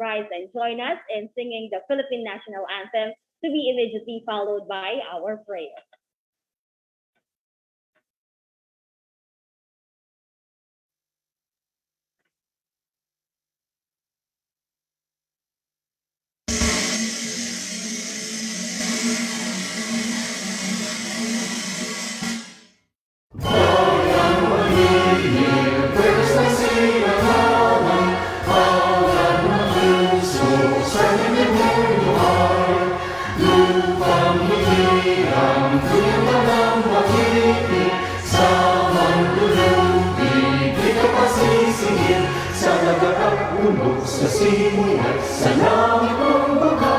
rise and join us in singing the Philippine National Anthem to be immediately followed by our prayer. Sa simula, sa langit ng baha,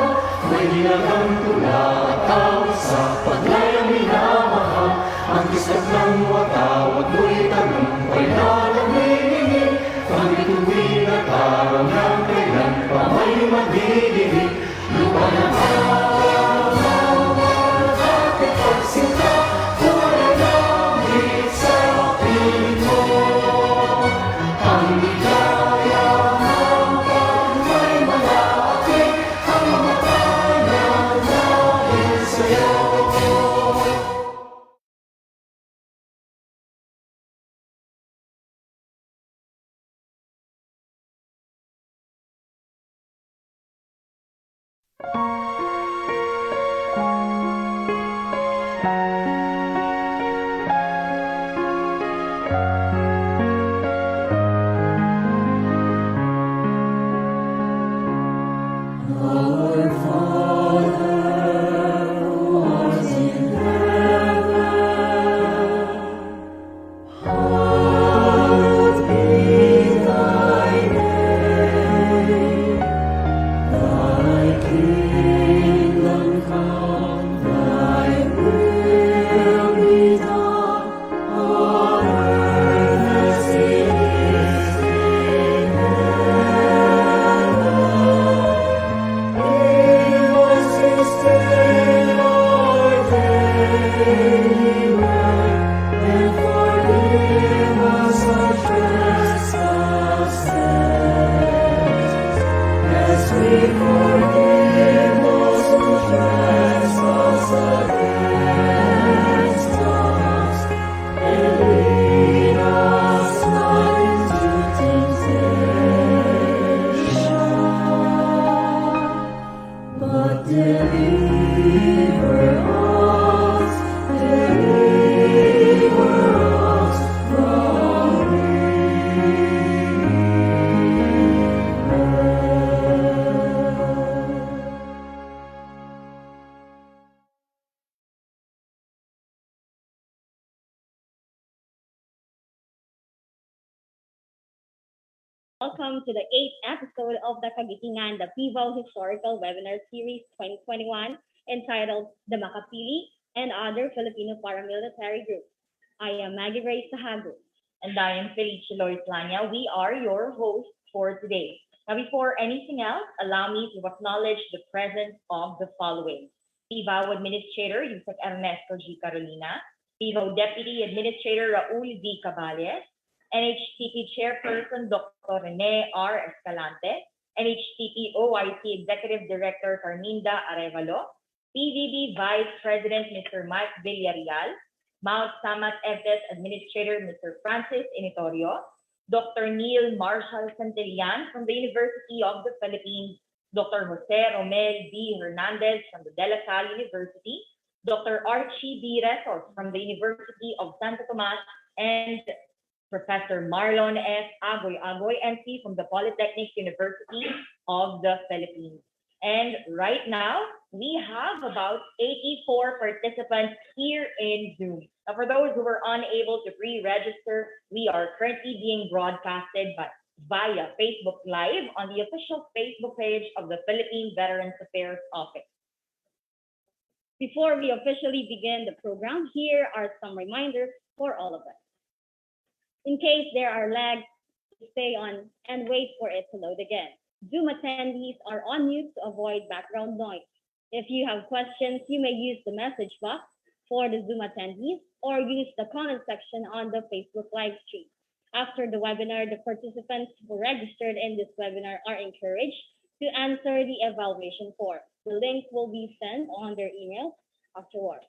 may nilagang tula at tawag sa paglayang minamahal. Ang kisap ng watawag mo'y tagumpay na namimigil, ang bituin at araw ng kailan pa may magdidilig. Lupa na mawawala at pagsinta, wala langit sa piling mo. Ang ligaya Welcome to the 8th episode of the Kagitingan, the PVAO Historical Webinar Series 2021, entitled The Makapili and Other Filipino Paramilitary Groups. I am Maggie Ray Sahago. And I am Felisa Syjuco. We are your hosts for today. Now, before anything else, allow me to acknowledge the presence of the following: PVAO Administrator Yusek Ernesto G. Carolina, PVAO Deputy Administrator Raul V. Cabales, NHTP Chairperson Dr. Rene R. Escalante, NHTP OIC Executive Director Carminda Arevalo, PVB Vice President Mr. Mike Villarreal, Mount Samat EVTES Administrator Mr. Francis Initorio, Dr. Neil Marshall Santillan from the University of the Philippines, Dr. Jose Romel D. Hernandez from the De La Salle University, Dr. Archie B. Resos from the University of Santo Tomas, and Professor Marlon S. Agoy MC from the Polytechnic University of the Philippines. And right now, we have about 84 participants here in Zoom. Now, for those who were unable to pre-register, we are currently being broadcasted via Facebook Live on the official Facebook page of the Philippine Veterans Affairs Office. Before we officially begin the program, here are some reminders for all of us. In case there are lags, stay on and wait for it to load again. Zoom attendees are on mute to avoid background noise. If you have questions, you may use the message box for the Zoom attendees or use the comment section on the Facebook live stream. After the webinar, the participants who registered in this webinar are encouraged to answer the evaluation form. The link will be sent on their email afterwards.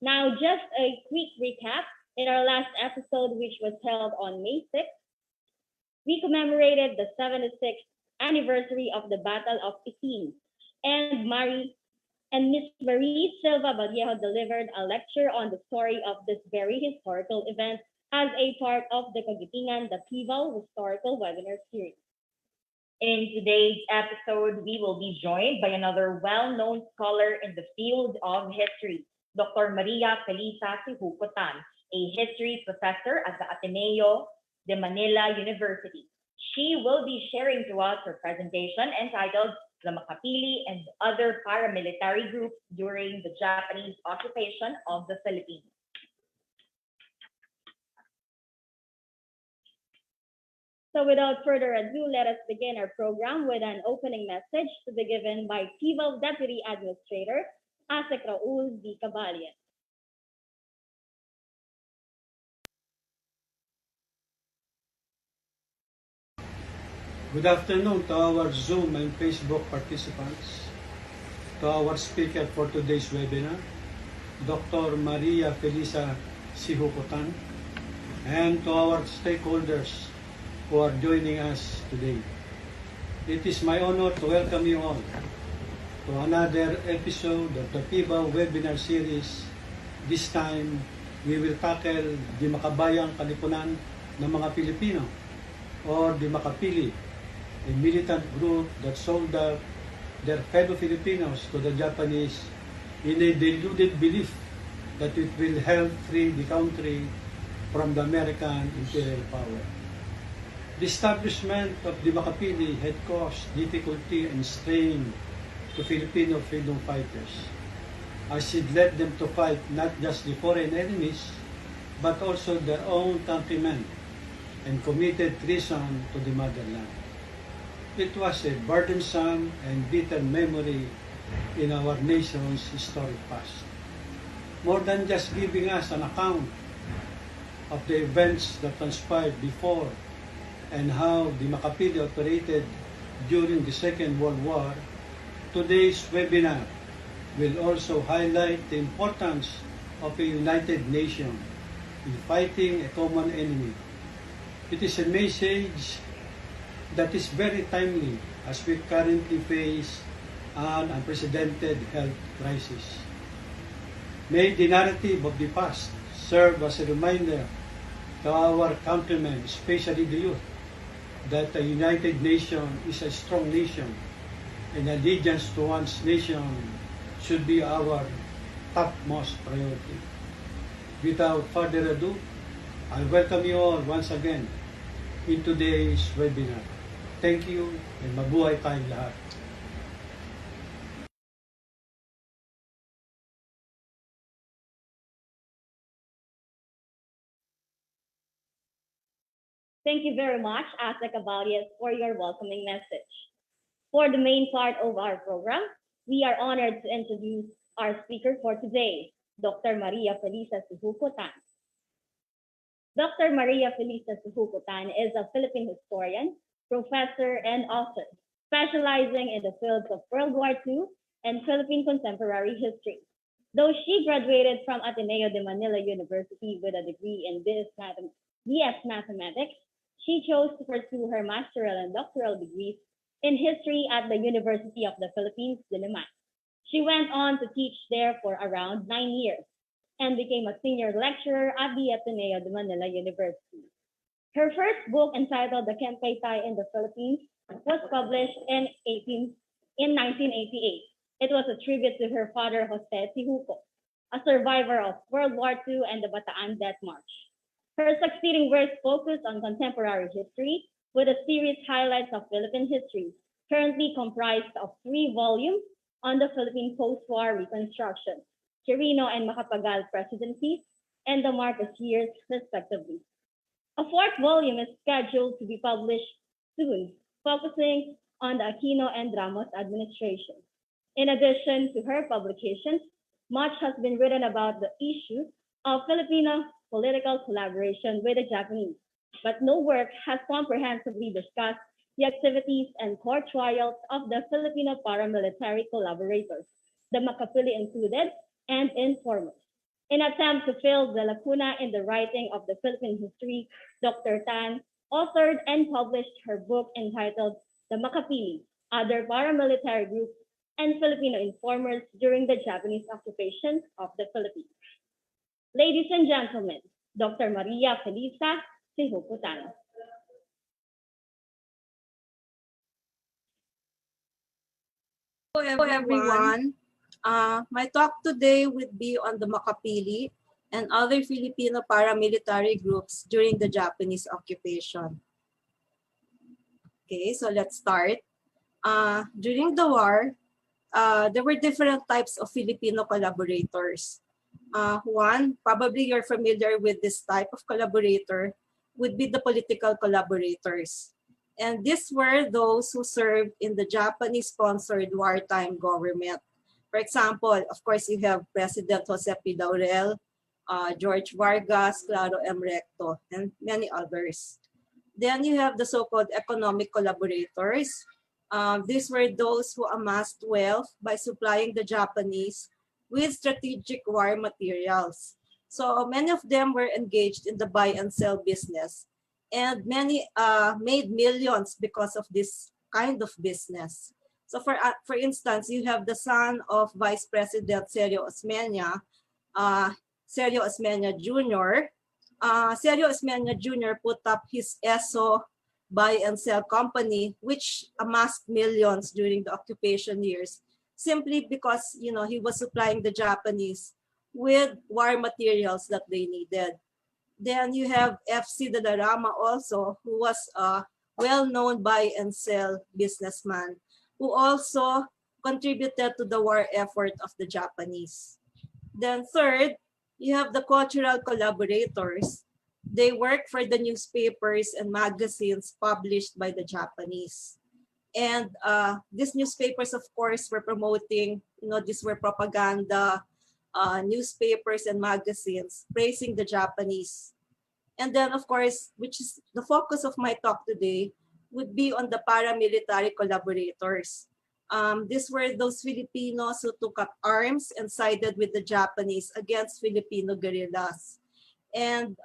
Now, just a quick recap. In our last episode, which was held on May 6th, we commemorated the 76th anniversary of the Battle of Itin, and Miss Marie Silva Vallejo delivered a lecture on the story of this very historical event as a part of the Kagitingan, the PVAO Historical Webinar Series. In today's episode, we will be joined by another well-known scholar in the field of history, Dr. Maria Felisa Syjuco Tan, a history professor at the Ateneo de Manila University. She will be sharing to us her presentation entitled The Makapili and Other Paramilitary Groups During the Japanese Occupation of the Philippines. So without further ado, let us begin our program with an opening message to be given by PVAO Deputy Administrator, Asek Raul D. Caballes. Good afternoon to our Zoom and Facebook participants, to our speaker for today's webinar, Dr. Maria Felisa Syjuco Tan, and to our stakeholders who are joining us today. It is my honor to welcome you all to another episode of the PVAO Webinar Series. This time, we will tackle the makabayang kalipunan ng mga Pilipino, or the Makapili, a militant group that sold out their fellow Filipinos to the Japanese in a deluded belief that it will help free the country from the American imperial power. The establishment of the Makapili had caused difficulty and strain to Filipino freedom fighters, as it led them to fight not just the foreign enemies, but also their own countrymen, and committed treason to the motherland. It was a burdensome and bitter memory in our nation's historic past. More than just giving us an account of the events that transpired before and how the Makapili operated during the Second World War, today's webinar will also highlight the importance of a united nation in fighting a common enemy. It is a message that is very timely as we currently face an unprecedented health crisis. May the narrative of the past serve as a reminder to our countrymen, especially the youth, that a united nation is a strong nation, and allegiance to one's nation should be our topmost priority. Without further ado, I welcome you all once again in today's webinar. Thank you, and mabuhay tayong lahat. Thank you very much, Asek Caballes, for your welcoming message. For the main part of our program, we are honored to introduce our speaker for today, Dr. Maria Felisa Syjuco Tan. Dr. Maria Felisa Syjuco Tan is a Philippine historian, professor, and author, specializing in the fields of World War II and Philippine contemporary history. Though she graduated from Ateneo de Manila University with a degree in BS Mathematics, she chose to pursue her master's and doctoral degrees in history at the University of the Philippines, Diliman. She went on to teach there for around 9 years and became a senior lecturer at the Ateneo de Manila University. Her first book, entitled The Kempaitay in the Philippines, was published in 1988. It was a tribute to her father, Jose Syjuco, a survivor of World War II and the Bataan Death March. Her succeeding works focus on contemporary history, with a series highlights of Philippine history, currently comprised of 3 volumes on the Philippine post-war reconstruction, Quirino and Macapagal presidencies, and the Marcos years, respectively. A 4th volume is scheduled to be published soon, focusing on the Aquino and Ramos administration. In addition to her publications, much has been written about the issue of Filipino political collaboration with the Japanese, but no work has comprehensively discussed the activities and court trials of the Filipino paramilitary collaborators, the Makapili included, and informers. In an attempt to fill the lacuna in the writing of the Philippine history, Dr. Tan authored and published her book entitled The Makapili, Other Paramilitary Groups, and Filipino Informers During the Japanese Occupation of the Philippines. Ladies and gentlemen, Dr. Maria Felisa Syjuco Tan. Hello everyone. My talk today would be on the Makapili and other Filipino paramilitary groups during the Japanese occupation. Okay, so let's start. During the war, there were different types of Filipino collaborators. One, probably you're familiar with this type of collaborator, would be the political collaborators. And these were those who served in the Japanese-sponsored wartime government. For example, of course, you have President Jose P. Laurel, George Vargas, Claro M. Recto, and many others. Then you have the so-called economic collaborators. These were those who amassed wealth by supplying the Japanese with strategic war materials. So many of them were engaged in the buy and sell business. And many made millions because of this kind of business. So for instance, you have the son of Vice President Sergio Osmeña, Sergio Osmeña Jr. Sergio Osmeña Jr. put up his ESO buy and sell company, which amassed millions during the occupation years, simply because he was supplying the Japanese with war materials that they needed. Then you have FC Dadarama also, who was a well-known buy and sell businessman, who also contributed to the war effort of the Japanese. Then third, you have the cultural collaborators. They work for the newspapers and magazines published by the Japanese. And these newspapers, of course, were promoting, these were propaganda, newspapers and magazines praising the Japanese. And then, of course, which is the focus of my talk today, would be on the paramilitary collaborators. These were those Filipinos who took up arms and sided with the Japanese against Filipino guerrillas. And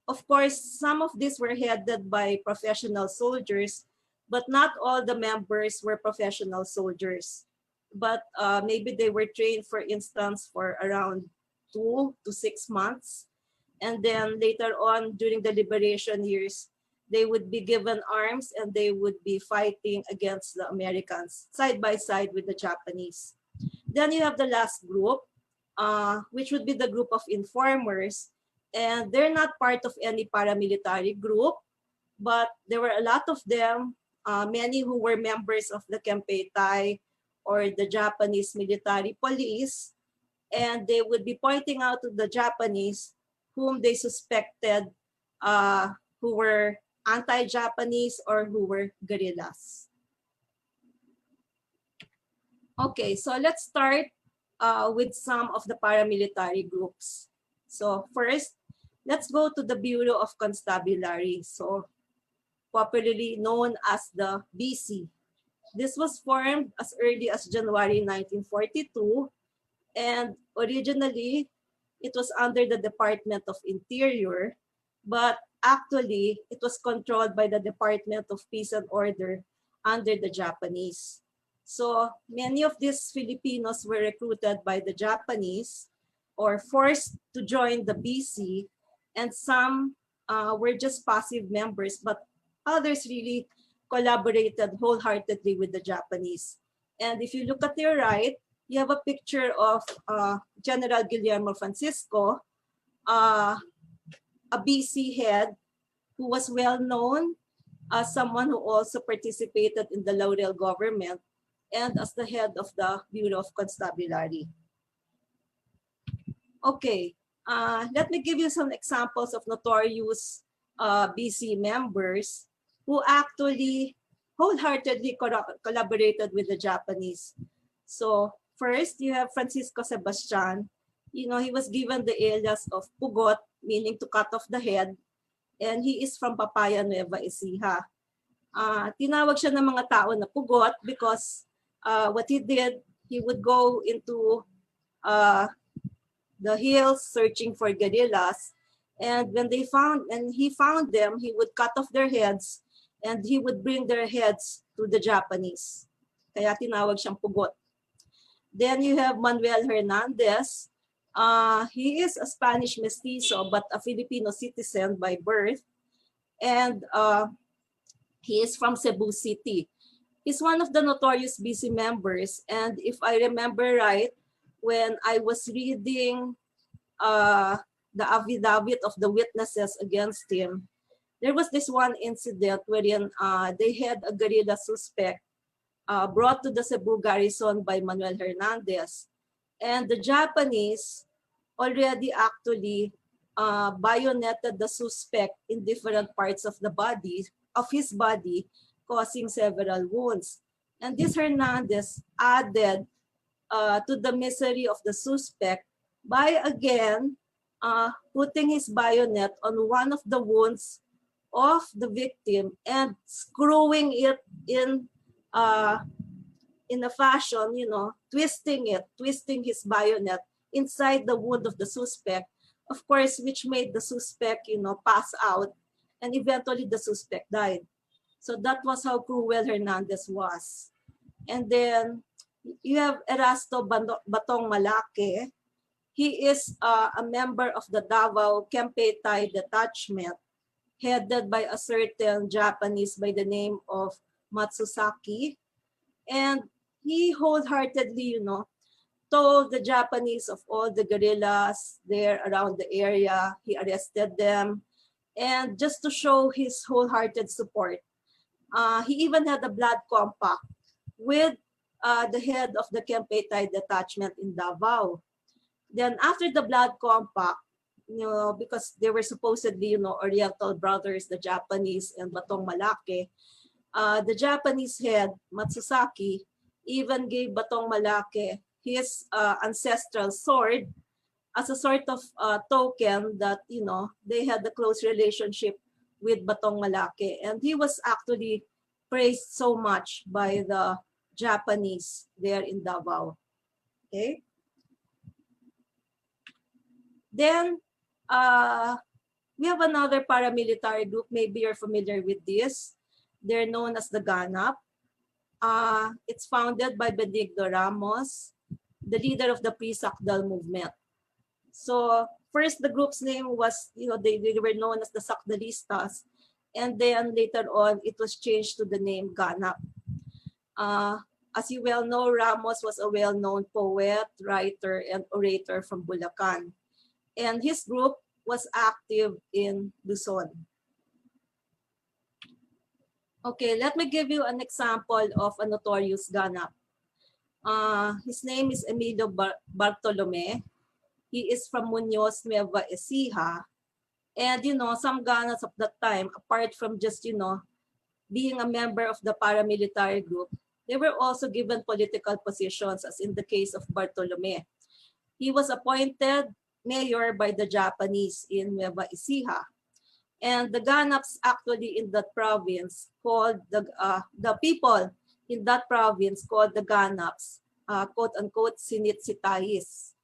of course, some of these were headed by professional soldiers, but not all the members were professional soldiers. But maybe they were trained, for instance, for around 2 to 6 months. And then later on, during the liberation years, they would be given arms and they would be fighting against the Americans, side by side with the Japanese. Then you have the last group, which would be the group of informers. And they're not part of any paramilitary group, but there were a lot of them, many who were members of the Kempeitai or the Japanese military police, and they would be pointing out to the Japanese whom they suspected who were anti-Japanese or who were guerrillas. Okay, so let's start with some of the paramilitary groups. So first, let's go to the Bureau of Constabulary, so popularly known as the BC. This was formed as early as January 1942, and originally it was under the Department of Interior, but actually it was controlled by the Department of Peace and Order under the Japanese. So many of these Filipinos were recruited by the Japanese or forced to join the BC, and some were just passive members, but others really collaborated wholeheartedly with the Japanese. And if you look at your right, you have a picture of General Guillermo Francisco, a BC head who was well known as someone who also participated in the Laurel government and as the head of the Bureau of Constabulary. Okay, let me give you some examples of notorious BC members who actually wholeheartedly collaborated with the Japanese. So first, you have Francisco Sebastian. He was given the alias of Pugot, meaning to cut off the head, and he is from Papaya, Nueva Ecija. Tinawag siya ng mga tao na pugot because what he did, he would go into the hills searching for guerrillas, and when he found them, he would cut off their heads and he would bring their heads to the Japanese. Kaya tinawag siyang pugot. Then you have Manuel Hernandez. He is a Spanish mestizo but a Filipino citizen by birth, and he is from Cebu City. He's one of the notorious BC members, and if I remember right, when I was reading the affidavit of the witnesses against him, there was this one incident wherein they had a guerrilla suspect brought to the Cebu garrison by Manuel Hernandez. And the Japanese already actually bayoneted the suspect in different parts of his body, causing several wounds. And this Hernandez added to the misery of the suspect by again putting his bayonet on one of the wounds of the victim and screwing it in a fashion, twisting his bayonet inside the wound of the suspect, of course, which made the suspect, pass out, and eventually the suspect died. So that was how cruel Hernandez was. And then you have Erasto Batong Malake. He is a member of the Davao Kempeitai detachment, headed by a certain Japanese by the name of Matsusaki. And he wholeheartedly, told the Japanese of all the guerrillas there around the area. He arrested them. And just to show his wholehearted support, he even had a blood compact with the head of the Kempeitai detachment in Davao. Then after the blood compact, because they were supposedly, Oriental brothers, the Japanese and Batong Malake, the Japanese head, Matsusaki, even gave Batong Malake his ancestral sword as a sort of token that, they had a close relationship with Batong Malake. And he was actually praised so much by the Japanese there in Davao. Okay. Then we have another paramilitary group. Maybe you're familiar with this. They're known as the Ganap. It's founded by Benigno Ramos, the leader of the pre-Sakdal movement. So first, the group's name was, they were known as the Sakdalistas, and then later on, it was changed to the name Ganap. As you well know, Ramos was a well-known poet, writer, and orator from Bulacan, and his group was active in Luzon. Okay, let me give you an example of a notorious Ganap. His name is Emilio Bartolome. He is from Muñoz, Nueva Ecija. And, some Ganaps of that time, apart from just, being a member of the paramilitary group, they were also given political positions, as in the case of Bartolome. He was appointed mayor by the Japanese in Nueva Ecija. And the Ganaps actually in that province called the people in that province called the Ganaps, quote unquote, Sinitsitais.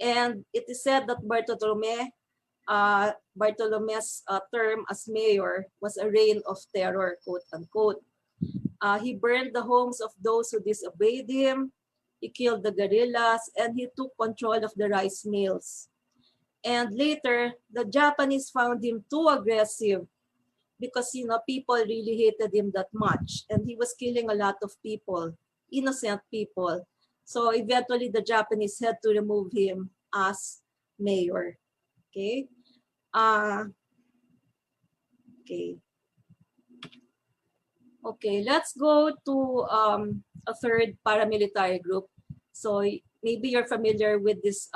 And it is said that Bartolome's term as mayor was a reign of terror, quote unquote. He burned the homes of those who disobeyed him. He killed the guerrillas, and he took control of the rice mills. And later, the Japanese found him too aggressive because, people really hated him that much. And he was killing a lot of people, innocent people. So eventually, the Japanese had to remove him as mayor. Okay. Okay, let's go to a third paramilitary group. So maybe you're familiar with this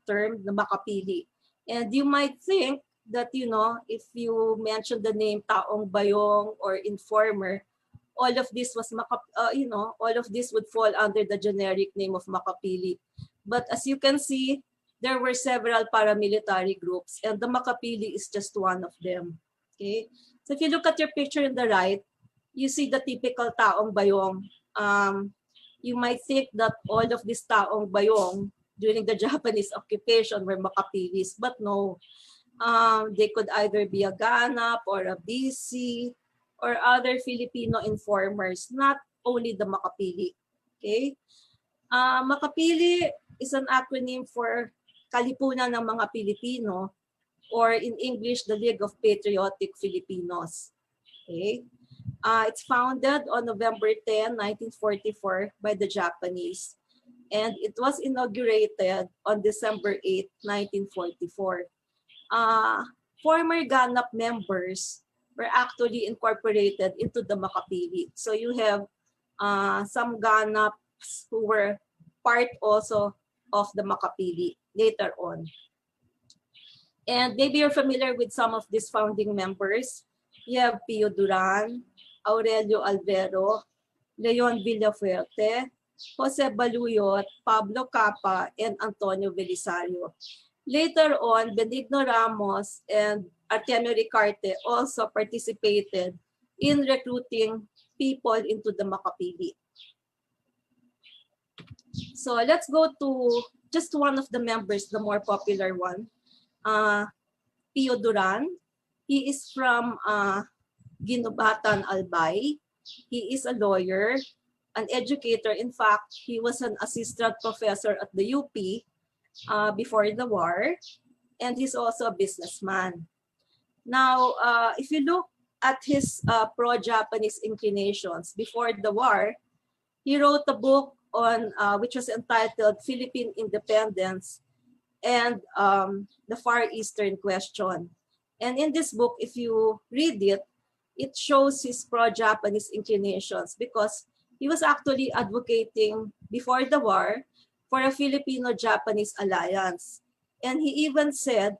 term, the Makapili. And you might think that, if you mention the name Taong Bayong or Informer, all of this was, all of this would fall under the generic name of Makapili. But as you can see, there were several paramilitary groups, and the Makapili is just one of them. Okay, so if you look at your picture on the right, you see the typical taong bayong. You might think that all of these taong bayong during the Japanese occupation were Makapilis, but no. They could either be a ganap or a BC or other Filipino informers, not only the Makapili. Okay? Makapili is an acronym for Kalipunan ng mga Pilipino, or in English, the League of Patriotic Filipinos. Okay? It's founded on November 10, 1944 by the Japanese, and it was inaugurated on December 8, 1944. Former ganap members were actually incorporated into the Makapili. So you have some ganaps who were part also of the Makapili later on. And maybe you're familiar with some of these founding members. You have Pio Duran, Aurelio Alvero, Leon Villafuerte, Jose Baluyot, Pablo Capa, and Antonio Belisario. Later on, Benigno Ramos and Artemio Ricarte also participated in recruiting people into the Makapili. So let's go to just one of the members, the more popular one, Pio Duran. He is from Ginubatan, Albay. He is a lawyer, an educator. In fact, he was an assistant professor at the UP before the war, and he's also a businessman. Now, if you look at his pro-Japanese inclinations before the war, he wrote a book on which was entitled Philippine Independence and the Far Eastern Question. And in this book, if you read it, it shows his pro-Japanese inclinations because he was actually advocating before the war for a Filipino-Japanese alliance. And he even said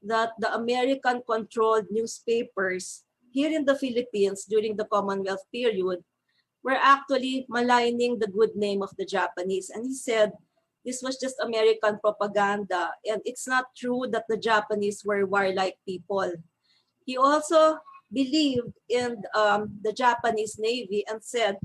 that the American-controlled newspapers here in the Philippines during the Commonwealth period were actually maligning the good name of the Japanese. And he said this was just American propaganda, and it's not true that the Japanese were warlike people. He also believed in the Japanese Navy and said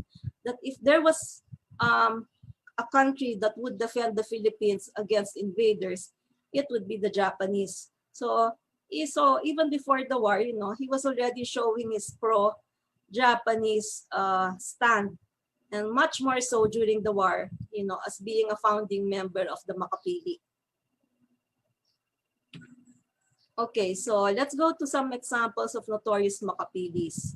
that if there was a country that would defend the Philippines against invaders, it would be the Japanese. So even before the war, he was already showing his pro-Japanese stand, and much more so during the war, as being a founding member of the Makapili. Okay, so let's go to some examples of notorious Makapilis.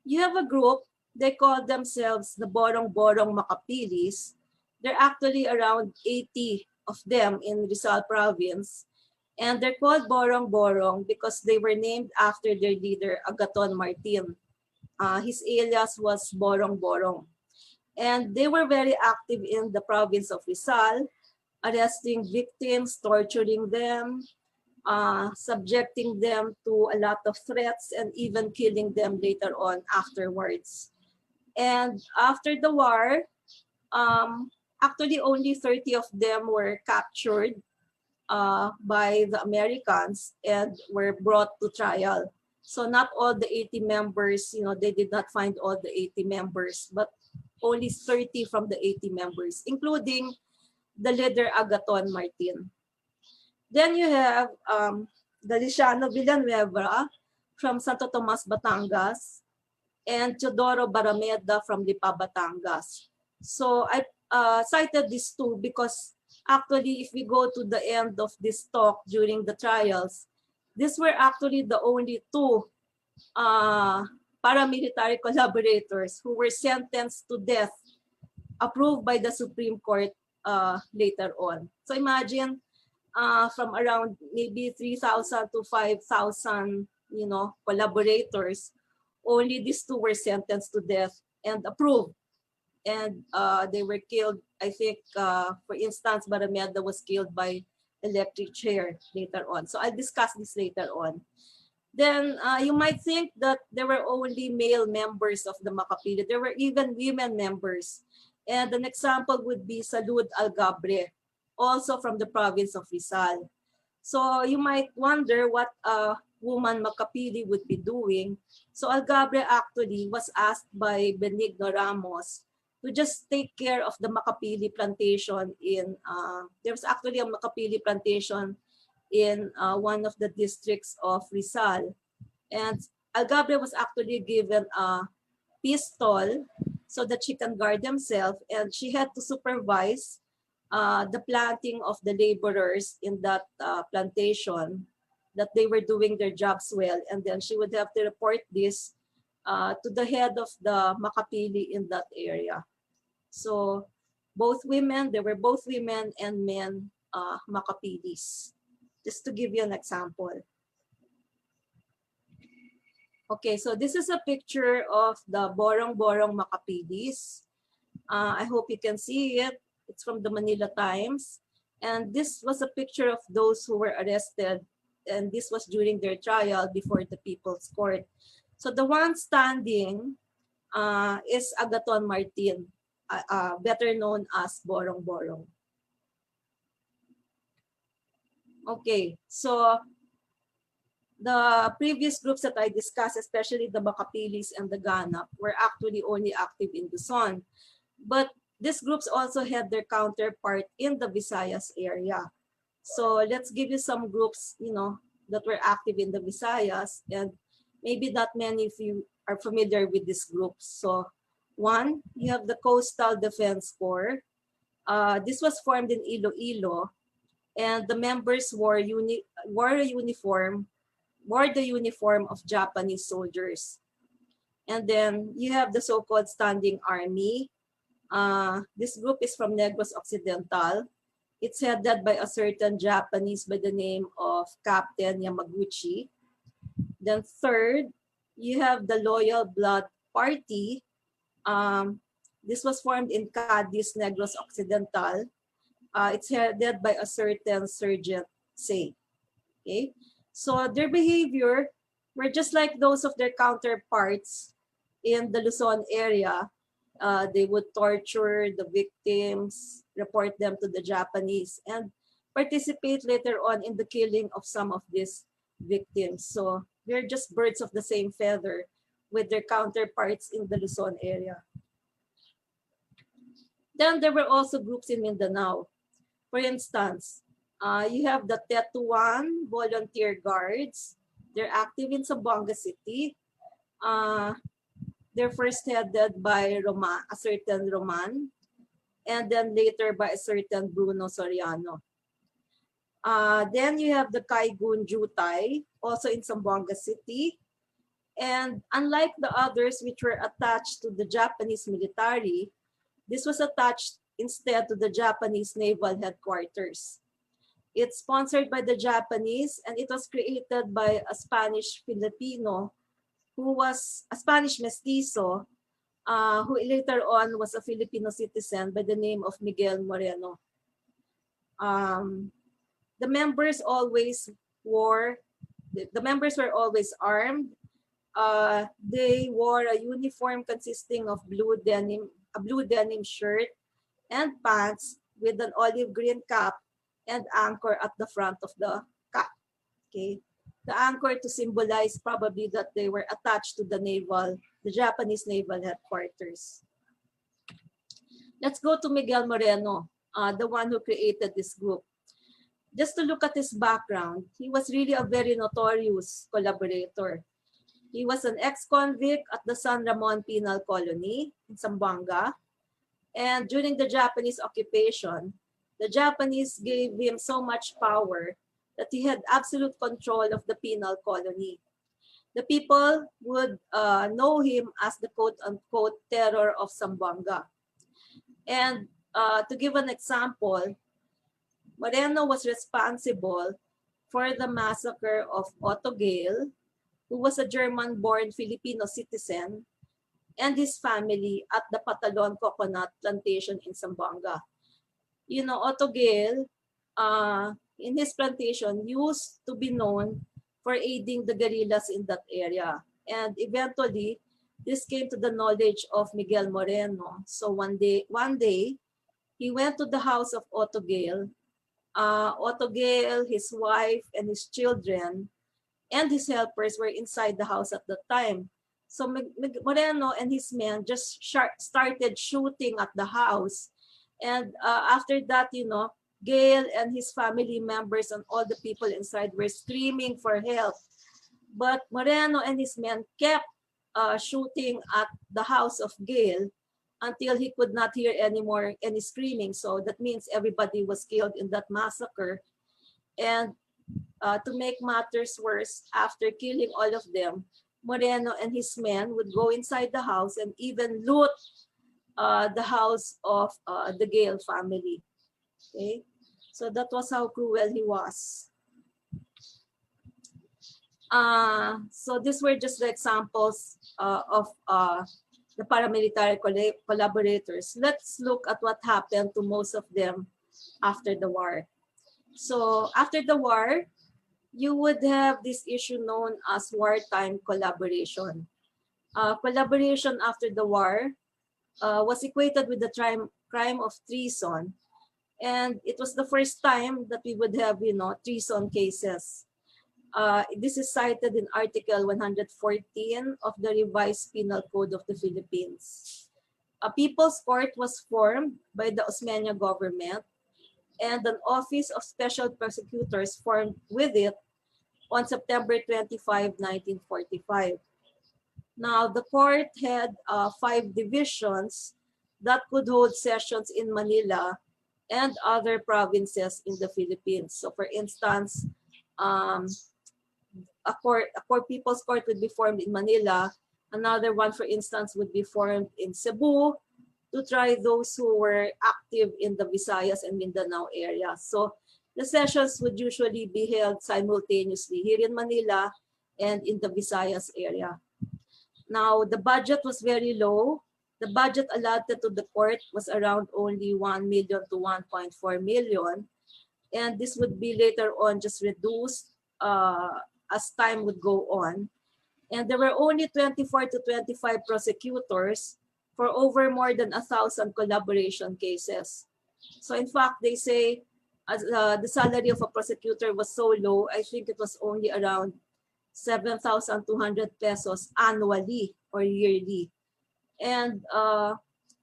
You have a group, they call themselves the Borong-Borong Makapilis. There are actually around 80 of them in Rizal province. And they're called Borong-Borong because they were named after their leader, Agaton Martin. His alias was Borong-Borong. And they were very active in the province of Rizal, arresting victims, torturing them, subjecting them to a lot of threats, and even killing them later on afterwards. And after the war, actually only 30 of them were captured by the Americans and were brought to trial. So not all the 80 members, they did not find all the 80 members, but only 30 from the 80 members, including the leader Agaton Martin. Then you have Galiciano Villanueva from Santo Tomas, Batangas, and Teodoro Barameda from Lipa, Batangas. So I cited these two because actually, if we go to the end of this talk during the trials, these were actually the only two paramilitary collaborators who were sentenced to death, approved by the Supreme Court later on. So imagine from around maybe 3,000 to 5,000, collaborators, only these two were sentenced to death and approved. And they were killed, I think, for instance, Barameda was killed by electric chair later on. So I'll discuss this later on. Then you might think that there were only male members of the Makapili. There were even women members. And an example would be Salud Algabre, also from the province of Rizal. So you might wonder what woman Makapili would be doing. So Algabre actually was asked by Benigno Ramos to just take care of the Makapili plantation in, there was actually a Makapili plantation in one of the districts of Rizal. And Algabre was actually given a pistol so that she can guard themselves, and she had to supervise the planting of the laborers in that plantation, that they were doing their jobs well, and then she would have to report this to the head of the Makapili in that area. So both women, there were both women and men Makapilis, just to give you an example. Okay, so this is a picture of the Borong-Borong Makapilis. I hope you can see it. It's from the Manila Times. And this was a picture of those who were arrested. And this was during their trial before the People's Court. So the one standing is Agaton Martin, better known as Borong-Borong. Okay, so the previous groups that I discussed, especially the Makapilis and the Ganap, were actually only active in Luzon. But these groups also had their counterpart in the Visayas area. So let's give you some groups, that were active in the Visayas, and maybe not many of you are familiar with these groups. So one, you have the Coastal Defense Corps. This was formed in Iloilo, and the members wore the uniform of Japanese soldiers. And then you have the so-called Standing Army. This group is from Negros Occidental. It's headed by a certain Japanese by the name of Captain Yamaguchi. Then third, you have the Loyal Blood Party. This was formed in Cadiz, Negros Occidental. It's headed by a certain Sergeant Say. Okay, so their behavior were just like those of their counterparts in the Luzon area. They would torture the victims, report them to the Japanese, and participate later on in the killing of some of these victims. So they're just birds of the same feather with their counterparts in the Luzon area. Then there were also groups in Mindanao. For instance, you have the Tetuan Volunteer Guards. They're active in Zamboanga City. They're first headed by a certain Roman, and then later by a certain Bruno Soriano. Then you have the Kaigun Jutay, also in Zamboanga City. And unlike the others which were attached to the Japanese military, this was attached instead to the Japanese Naval Headquarters. It's sponsored by the Japanese, and it was created by a Spanish Filipino who was a Spanish mestizo, who later on was a Filipino citizen by the name of Miguel Moreno. The members were always armed. They wore a uniform consisting of a blue denim shirt and pants with an olive green cap and anchor at the front of the cap. Okay, the anchor to symbolize probably that they were attached to the Japanese Naval Headquarters. Let's go to Miguel Moreno, the one who created this group. Just to look at his background, he was really a very notorious collaborator. He was an ex-convict at the San Ramon Penal Colony in Zamboanga. And during the Japanese occupation, the Japanese gave him so much power that he had absolute control of the penal colony. The people would know him as the quote-unquote terror of Zamboanga. And to give an example, Moreno was responsible for the massacre of Otto Gale, who was a German-born Filipino citizen, and his family at the Patalon Coconut Plantation in Zamboanga. You know, Otto Gale, in his plantation, used to be known for aiding the guerrillas in that area. And eventually, this came to the knowledge of Miguel Moreno. So one day, he went to the house of Otto Gale. Otto Gale, his wife, and his children and his helpers were inside the house at the time. So Moreno and his men just started shooting at the house. And after that, Gail and his family members and all the people inside were screaming for help. But Moreno and his men kept shooting at the house of Gail until he could not hear any screaming. So that means everybody was killed in that massacre. And to make matters worse, after killing all of them, Moreno and his men would go inside the house and even loot the house of the Gale family. Okay, so that was how cruel he was. So these were just the examples of the paramilitary collaborators. Let's look at what happened to most of them after the war. So after the war, you would have this issue known as wartime collaboration. Collaboration after the war was equated with the crime of treason. And it was the first time that we would have, treason cases. This is cited in Article 114 of the Revised Penal Code of the Philippines. A People's Court was formed by the Osmeña government, and an Office of Special Prosecutors formed with it on September 25, 1945. Now, the court had 5 divisions that could hold sessions in Manila and other provinces in the Philippines. So, for instance, a People's Court would be formed in Manila. Another one, for instance, would be formed in Cebu to try those who were active in the Visayas and Mindanao area. So the sessions would usually be held simultaneously here in Manila and in the Visayas area. Now, the budget was very low. The budget allotted to the court was around only 1 million to 1.4 million. And this would be later on just reduced as time would go on. And there were only 24 to 25 prosecutors for over more than 1,000 collaboration cases. So in fact, they say the salary of a prosecutor was so low, I think it was only around 7,200 pesos annually or yearly. And,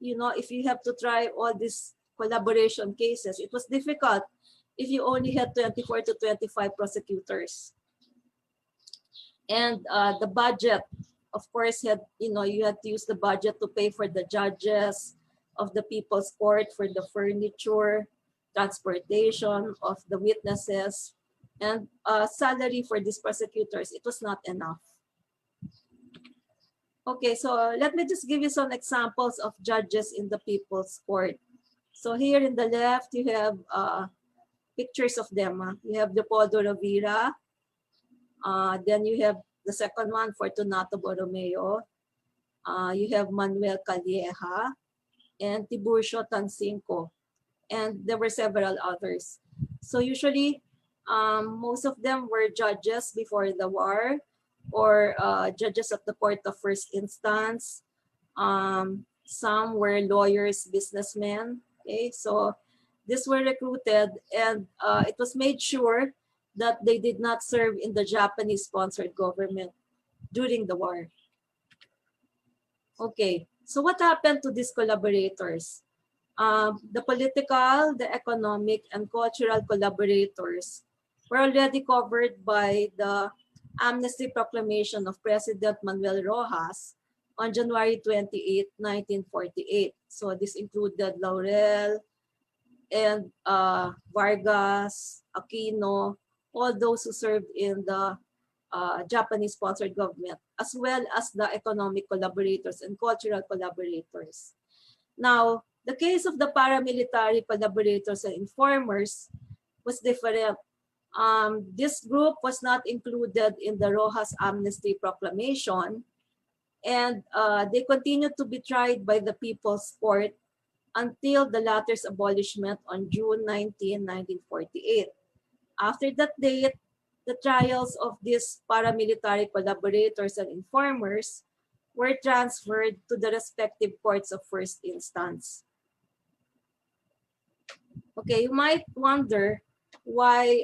if you have to try all these collaboration cases, it was difficult if you only had 24 to 25 prosecutors. And the budget, of course, you had to use the budget to pay for the judges of the People's Court, for the furniture, transportation of the witnesses, and salary for these prosecutors. It was not enough. Okay, so let me just give you some examples of judges in the People's Court. So here in the left, you have pictures of them. You have Leopoldo Rovira. Then you have the second one, Fortunato Borromeo. You have Manuel Calleja and Tiburcio Tancinco. And there were several others. So usually, most of them were judges before the war, or judges of the Court of First Instance. Some were lawyers, businessmen. Okay, so these were recruited, and it was made sure that they did not serve in the Japanese-sponsored government during the war. Okay, so what happened to these collaborators? The political, the economic, and cultural collaborators were already covered by the amnesty proclamation of President Manuel Rojas on January 28, 1948. So this included Laurel and Vargas, Aquino, all those who served in the Japanese-sponsored government, as well as the economic collaborators and cultural collaborators. Now, the case of the paramilitary collaborators and informers was different. This group was not included in the Rojas Amnesty Proclamation, and they continued to be tried by the People's Court until the latter's abolishment on June 19, 1948. After that date, the trials of these paramilitary collaborators and informers were transferred to the respective courts of first instance. Okay, you might wonder why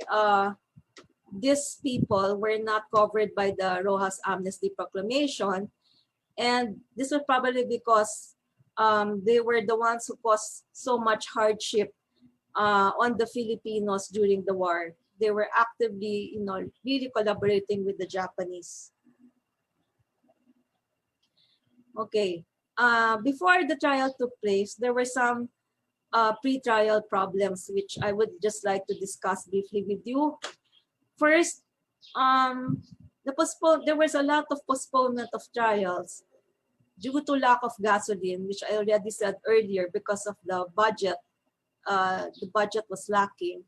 these people were not covered by the Rojas Amnesty Proclamation. And this was probably because they were the ones who caused so much hardship on the Filipinos during the war. They were actively, really collaborating with the Japanese. Okay. Before the trial took place, there were some pre-trial problems which I would just like to discuss briefly with you. First, there was a lot of postponement of trials due to lack of gasoline, which I already said earlier because of the budget. The budget was lacking.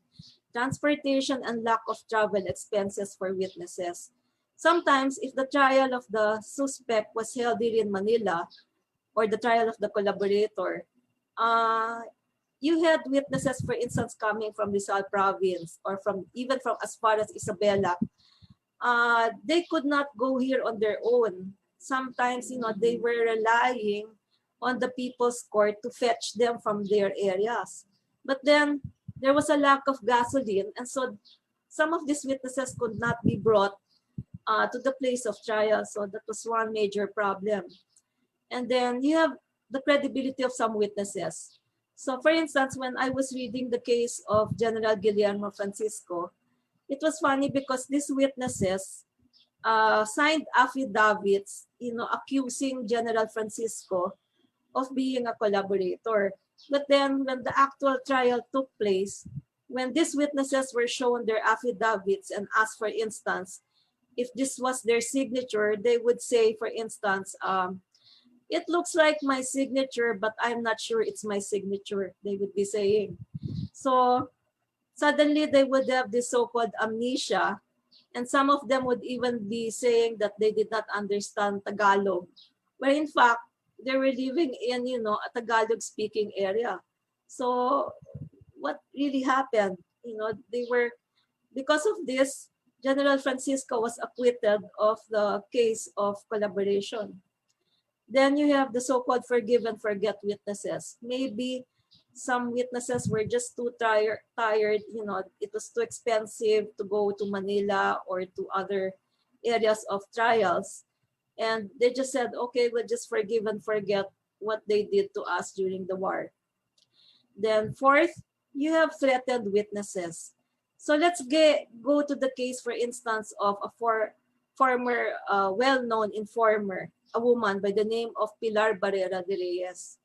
Transportation and lack of travel expenses for witnesses. Sometimes, if the trial of the suspect was held here in Manila, or the trial of the collaborator, you had witnesses, for instance, coming from Rizal province or even from as far as Isabela. They could not go here on their own. Sometimes, they were relying on the people's court to fetch them from their areas. But then there was a lack of gasoline, and so some of these witnesses could not be brought to the place of trial. So that was one major problem. And then you have the credibility of some witnesses. So for instance, when I was reading the case of General Guillermo Francisco, it was funny because these witnesses signed affidavits, accusing General Francisco of being a collaborator. But then when the actual trial took place, when these witnesses were shown their affidavits and asked, for instance, if this was their signature, they would say, for instance, it looks like my signature, but I'm not sure it's my signature, they would be saying. So suddenly they would have this so-called amnesia, and some of them would even be saying that they did not understand Tagalog, where in fact, they were living in, a Tagalog-speaking area. So what really happened? Because of this, General Francisco was acquitted of the case of collaboration. Then you have the so-called forgive and forget witnesses. Maybe some witnesses were just too tired, it was too expensive to go to Manila or to other areas of trials. And they just said, okay, we'll just forgive and forget what they did to us during the war. Then fourth, you have threatened witnesses. So let's go to the case, for instance, of a former well-known informer, a woman by the name of Pilar Barrera de Reyes.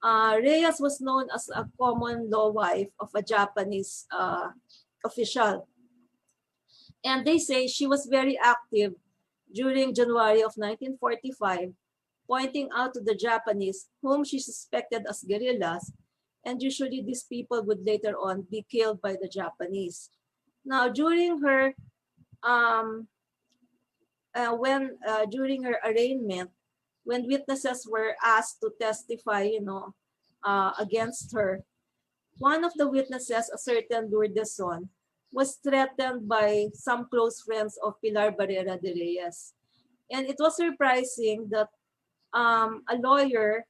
Reyes was known as a common law wife of a Japanese official. And they say she was very active during January of 1945, pointing out to the Japanese whom she suspected as guerrillas, and usually these people would later on be killed by the Japanese. Now, during her during her arraignment, when witnesses were asked to testify, against her, one of the witnesses, a certain Lourdes Son, was threatened by some close friends of Pilar Barrera de Reyes. And it was surprising that a lawyer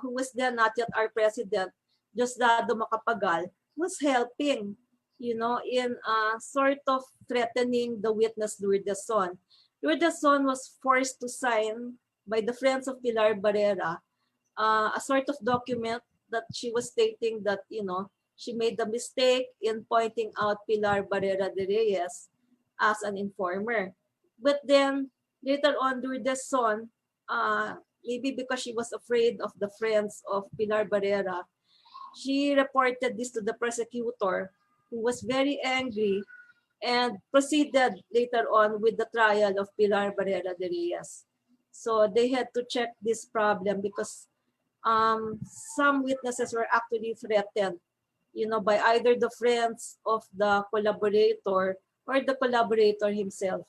who was then not yet our president, Diosdado Macapagal, was helping, in sort of threatening the witness Lourdes Son. Lourdes Son was forced to sign by the friends of Pilar Barrera a sort of document that she was stating that, she made the mistake in pointing out Pilar Barrera de Reyes as an informer. But then later on, Lourdes Son, maybe because she was afraid of the friends of Pilar Barrera, she reported this to the prosecutor, who was very angry and proceeded later on with the trial of Pilar Barrera de Reyes. So they had to check this problem because some witnesses were actually threatened, by either the friends of the collaborator or the collaborator himself.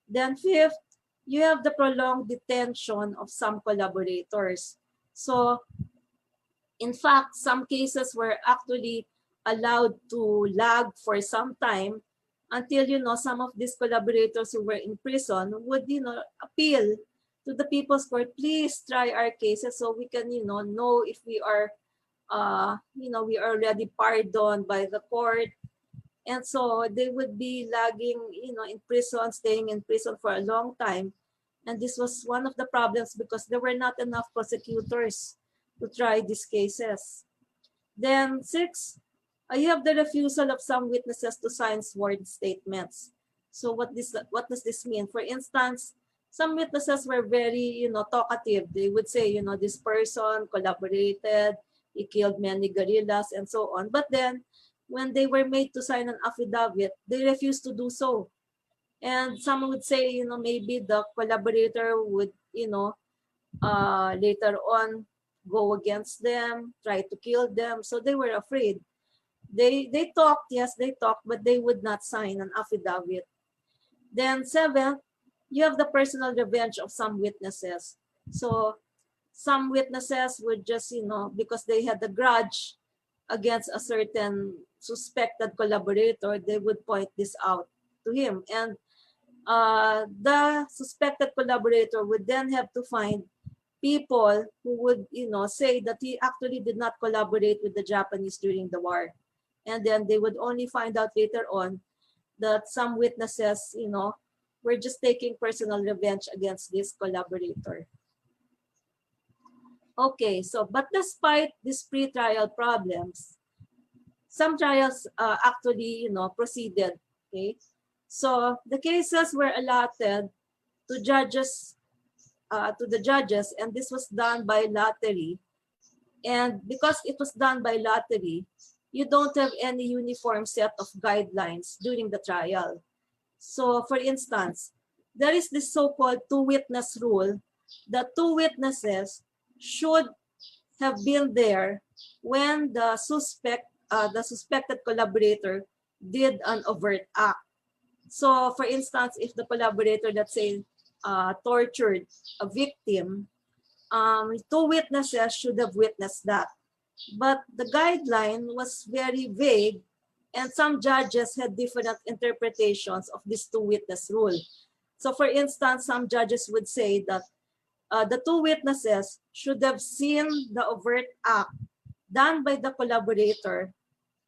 Then fifth, you have the prolonged detention of some collaborators. So in fact, some cases were actually allowed to lag for some time until, some of these collaborators who were in prison would, appeal to the People's Court, please try our cases so we can, know if we are, we are already pardoned by the court. And so they would be lagging, in prison, staying in prison for a long time. And this was one of the problems because there were not enough prosecutors to try these cases. Then 6, you have the refusal of some witnesses to sign sworn statements. So what does this mean? For instance, some witnesses were very, talkative. They would say, this person collaborated, he killed many guerrillas and so on. But then when they were made to sign an affidavit, they refused to do so. And some would say, maybe the collaborator would, later on go against them, try to kill them. So they were afraid. They talked, yes, they talked, but they would not sign an affidavit. Then 7, you have the personal revenge of some witnesses. So some witnesses would just, because they had a grudge against a certain suspected collaborator, they would point this out to him. And the suspected collaborator would then have to find people who would, say that he actually did not collaborate with the Japanese during the war. And then they would only find out later on that some witnesses, were just taking personal revenge against this collaborator. Okay, so but despite these pre-trial problems, some trials actually, proceeded. Okay, so the cases were allotted to judges, to the judges, and this was done by lottery. And because it was done by lottery, you don't have any uniform set of guidelines during the trial. So for instance, there is this so-called two-witness rule that 2 witnesses should have been there when the suspected collaborator did an overt act. So for instance, if the collaborator, let's say, tortured a victim, 2 witnesses should have witnessed that. But the guideline was very vague, and some judges had different interpretations of this 2-witness rule. So for instance, some judges would say that the 2 witnesses should have seen the overt act done by the collaborator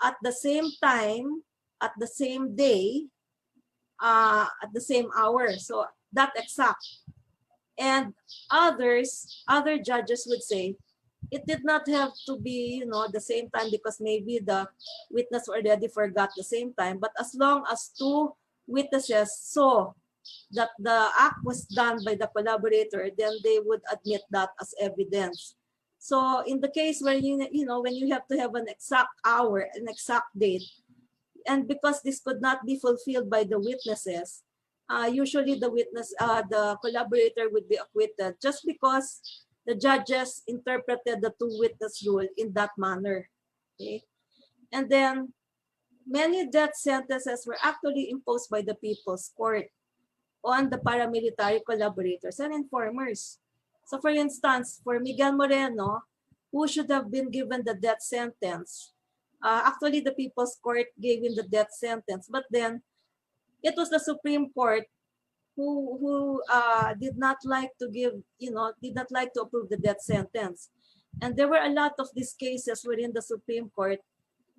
at the same time, at the same day, at the same hour. So that exact. And other judges would say it did not have to be, the same time because maybe the witness already forgot the same time. But as long as 2 witnesses saw that the act was done by the collaborator, then they would admit that as evidence. So in the case where when you have to have an exact hour, an exact date, and because this could not be fulfilled by the witnesses, usually the collaborator would be acquitted just because the judges interpreted the 2-witness rule in that manner. Okay, and then many death sentences were actually imposed by the People's Court on the paramilitary collaborators and informers. So for instance, for Miguel Moreno, who should have been given the death sentence, actually the People's Court gave him the death sentence, but then it was the Supreme Court who did not like to approve the death sentence. And there were a lot of these cases wherein the Supreme Court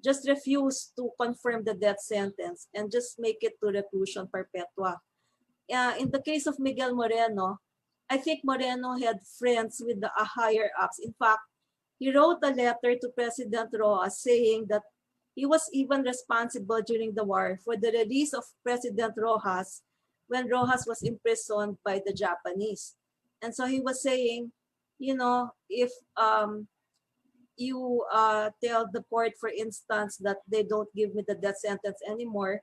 just refused to confirm the death sentence and just make it to reclusion perpetua. In the case of Miguel Moreno, I think Moreno had friends with the higher ups. In fact, he wrote a letter to President Rojas saying that he was even responsible during the war for the release of President Rojas when Rojas was imprisoned by the Japanese. And so he was saying, if you tell the court, for instance, that they don't give me the death sentence anymore,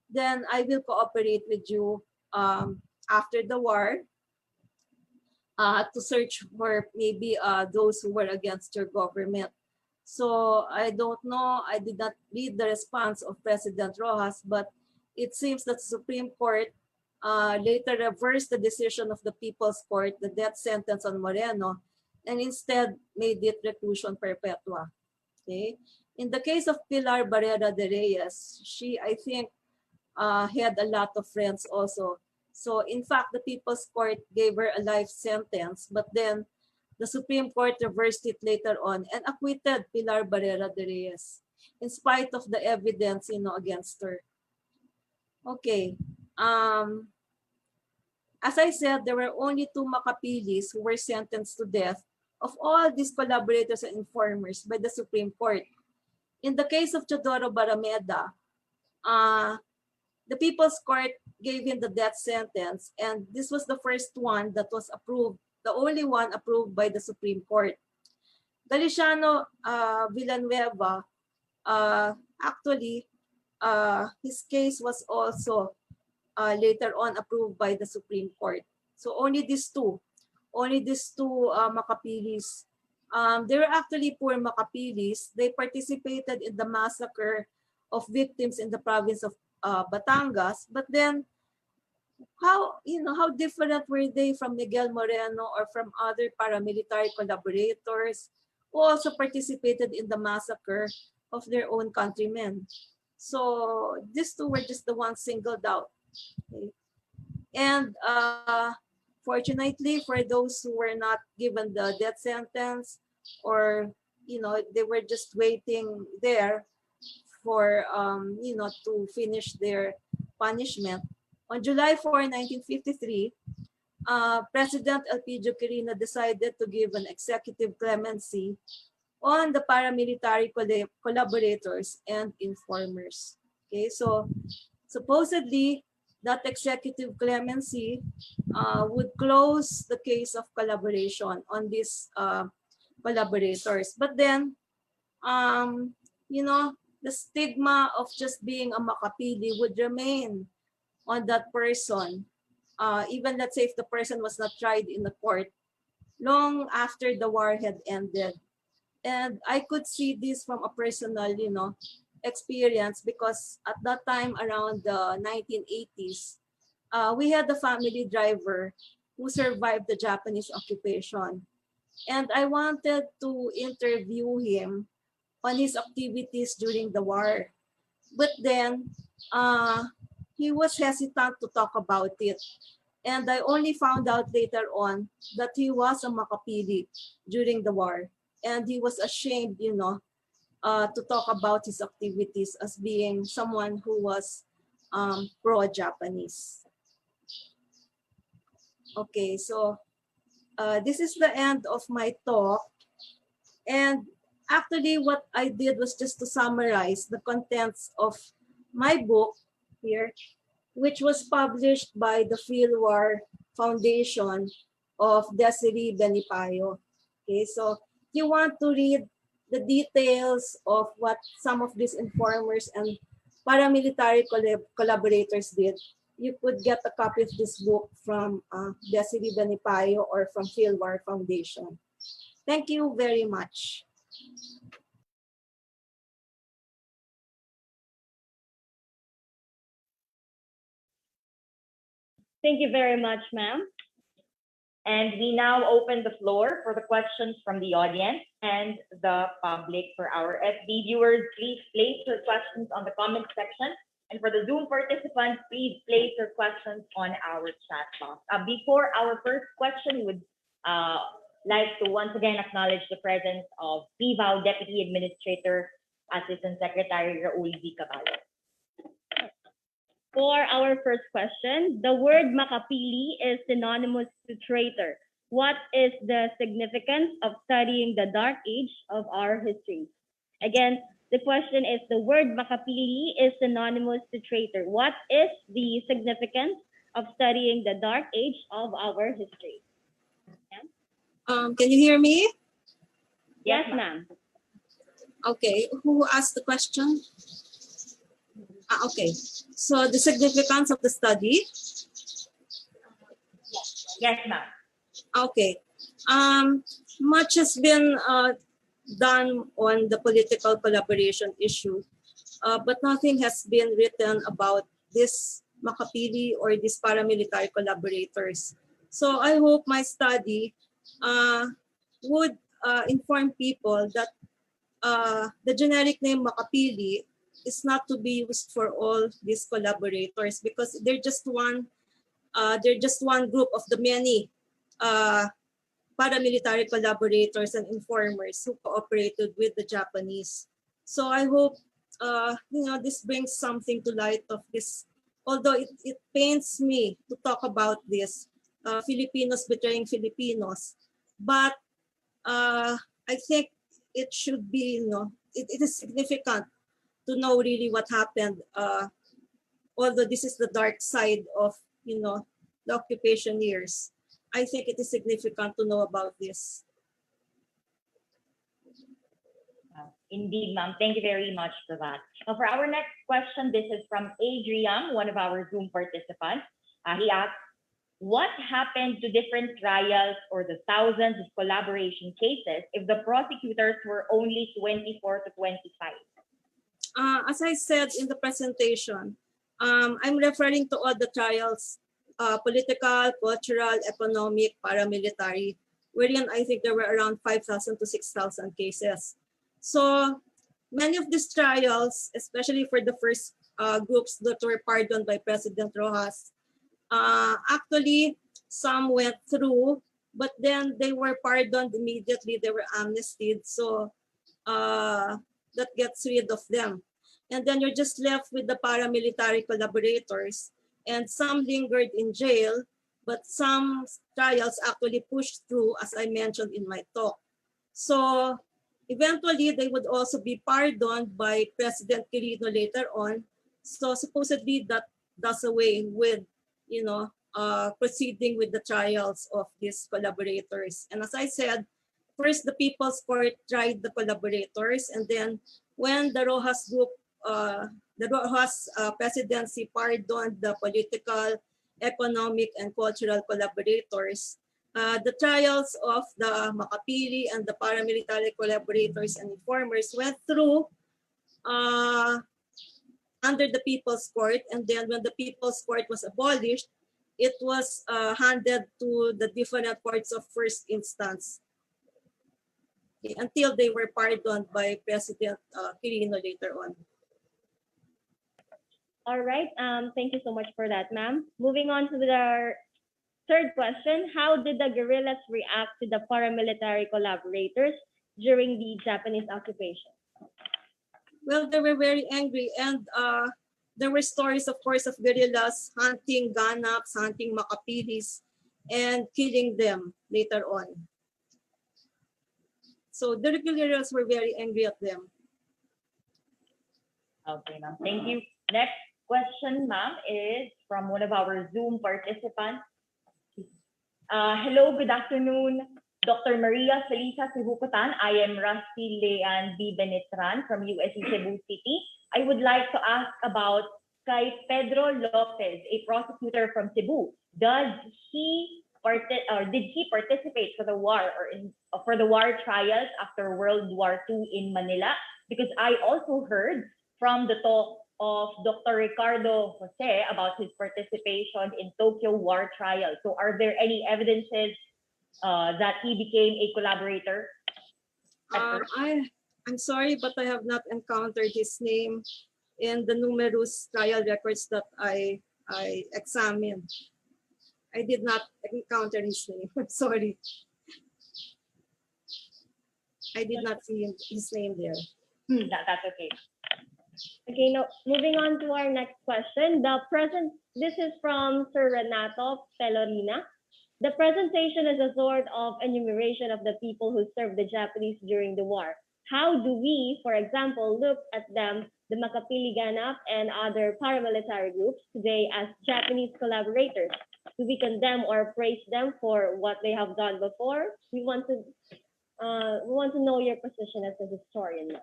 then I will cooperate with you after the war to search for maybe those who were against your government. So I don't know, I did not read the response of President Rojas, but it seems that the Supreme Court later reversed the decision of the People's Court, the death sentence on Moreno, and instead made it reclusion perpetua. Okay. In the case of Pilar Barrera de Reyes, she, I think, had a lot of friends also. So in fact, the People's Court gave her a life sentence, but then the Supreme Court reversed it later on and acquitted Pilar Barrera de Reyes. in spite of the evidence, against her. Okay. As I said, there were only 2 Makapilis who were sentenced to death of all these collaborators and informers by the Supreme Court. In the case of Teodoro Barameda, the People's Court gave him the death sentence, and this was the first one that was approved, the only one approved by the Supreme Court. Feliciano Villanueva, actually, his case was also later on approved by the Supreme Court. So only these two Makapilis. They were actually poor Makapilis. They participated in the massacre of victims in the province of Batangas. But then, how different were they from Miguel Moreno or from other paramilitary collaborators who also participated in the massacre of their own countrymen? So these two were just the ones singled out. Okay. And fortunately, for those who were not given the death sentence, or they were just waiting there for to finish their punishment, on July 4, 1953, President Elpidio Quirino decided to give an executive clemency on the paramilitary collaborators and informers. Okay, so supposedly that executive clemency would close the case of collaboration on these collaborators. But then, the stigma of just being a Makapili would remain on that person, even let's say if the person was not tried in the court, long after the war had ended. And I could see this from a personal, experience, because at that time, around the 1980s, we had a family driver who survived the Japanese occupation. And I wanted to interview him on his activities during the war. But then he was hesitant to talk about it. And I only found out later on that he was a Makapili during the war. And he was ashamed, to talk about his activities as being someone who was pro-Japanese. Okay, so this is the end of my talk. And actually what I did was just to summarize the contents of my book here, which was published by the Philwar Foundation of Desiree Benipayo. Okay, so if you want to read the details of what some of these informers and paramilitary collaborators did, you could get a copy of this book from Desiree Benipayo or from Philwar Foundation. Thank you very much. Thank you very much, ma'am. And we now open the floor for the questions from the audience and the public. For our FB viewers, please place your questions on the comment section. And for the Zoom participants, please place your questions on our chat box. Before our first question, we would like to once again acknowledge the presence of PVAO Deputy Administrator, Assistant Secretary Raul V. Caballo. For our first question, the word Makapili is synonymous to traitor. What is the significance of studying the dark age of our history? Again, the question is, the word Makapili is synonymous to traitor. What is the significance of studying the dark age of our history? Can you hear me? Yes, ma'am. Okay, who asked the question? Okay, so the significance of the study? Yes, ma'am. Okay, much has been done on the political collaboration issue, but nothing has been written about this Makapili or these paramilitary collaborators. So I hope my study would inform people that the generic name Makapili is not to be used for all these collaborators, because they're just one group of the many paramilitary collaborators and informers who cooperated with the Japanese. So I hope this brings something to light of this. Although it pains me to talk about this, Filipinos betraying Filipinos, but I think it should be, it is significant to know really what happened. Although this is the dark side of, the occupation years, I think it is significant to know about this. Indeed, ma'am. Thank you very much for that. Now, for our next question, this is from Adrian, one of our Zoom participants. He asks, what happened to different trials or the thousands of collaboration cases if the prosecutors were only 24 to 25? As I said in the presentation, I'm referring to all the trials, political, cultural, economic, paramilitary, wherein I think there were around 5,000 to 6,000 cases. So many of these trials, especially for the first groups that were pardoned by President Rojas, actually some went through, but then they were pardoned immediately, they were amnestied. So that gets rid of them. And then you're just left with the paramilitary collaborators, and some lingered in jail, but some trials actually pushed through, as I mentioned in my talk. So eventually they would also be pardoned by President Quirino later on. So supposedly that does away with, proceeding with the trials of these collaborators. And as I said, first the People's Court tried the collaborators, and then when the Rojas group, the Rojas presidency pardoned the political, economic, and cultural collaborators, the trials of the Makapili and the paramilitary collaborators and informers went through under the People's Court, and then when the People's Court was abolished, it was handed to the different courts of first instance until they were pardoned by President Quirino later on. All right. Thank you so much for that, ma'am. Moving on to our third question. How did the guerrillas react to the paramilitary collaborators during the Japanese occupation? Well, they were very angry, and there were stories, of course, of guerrillas hunting ganaps, hunting makapilis, and killing them later on. So the guerrillas were very angry at them. Okay, ma'am. Thank you. Next question, ma'am, is from one of our Zoom participants. Hello, good afternoon, Dr. Maria Felisa Syjuco Tan. I am Rusty Leanne B. Benitran from USC Cebu City. I would like to ask about kay Pedro Lopez, a prosecutor from Cebu. Did he participate for the war for the war trials after World War II in Manila? Because I also heard from the talk of Dr. Ricardo Jose about his participation in Tokyo war trials. So are there any evidences that he became a collaborator? I'm sorry, but I have not encountered his name in the numerous trial records that I examined. I did not encounter his name. I'm sorry. I did not see his name there. That's okay. Okay, now moving on to our next question. This is from Sir Renato Pelorina. The presentation is a sort of enumeration of the people who served the Japanese during the war. How do we, for example, look at them, the Makapili Ganap and other paramilitary groups today as Japanese collaborators? Do we condemn or praise them for what they have done before? We want to know your position as a historian.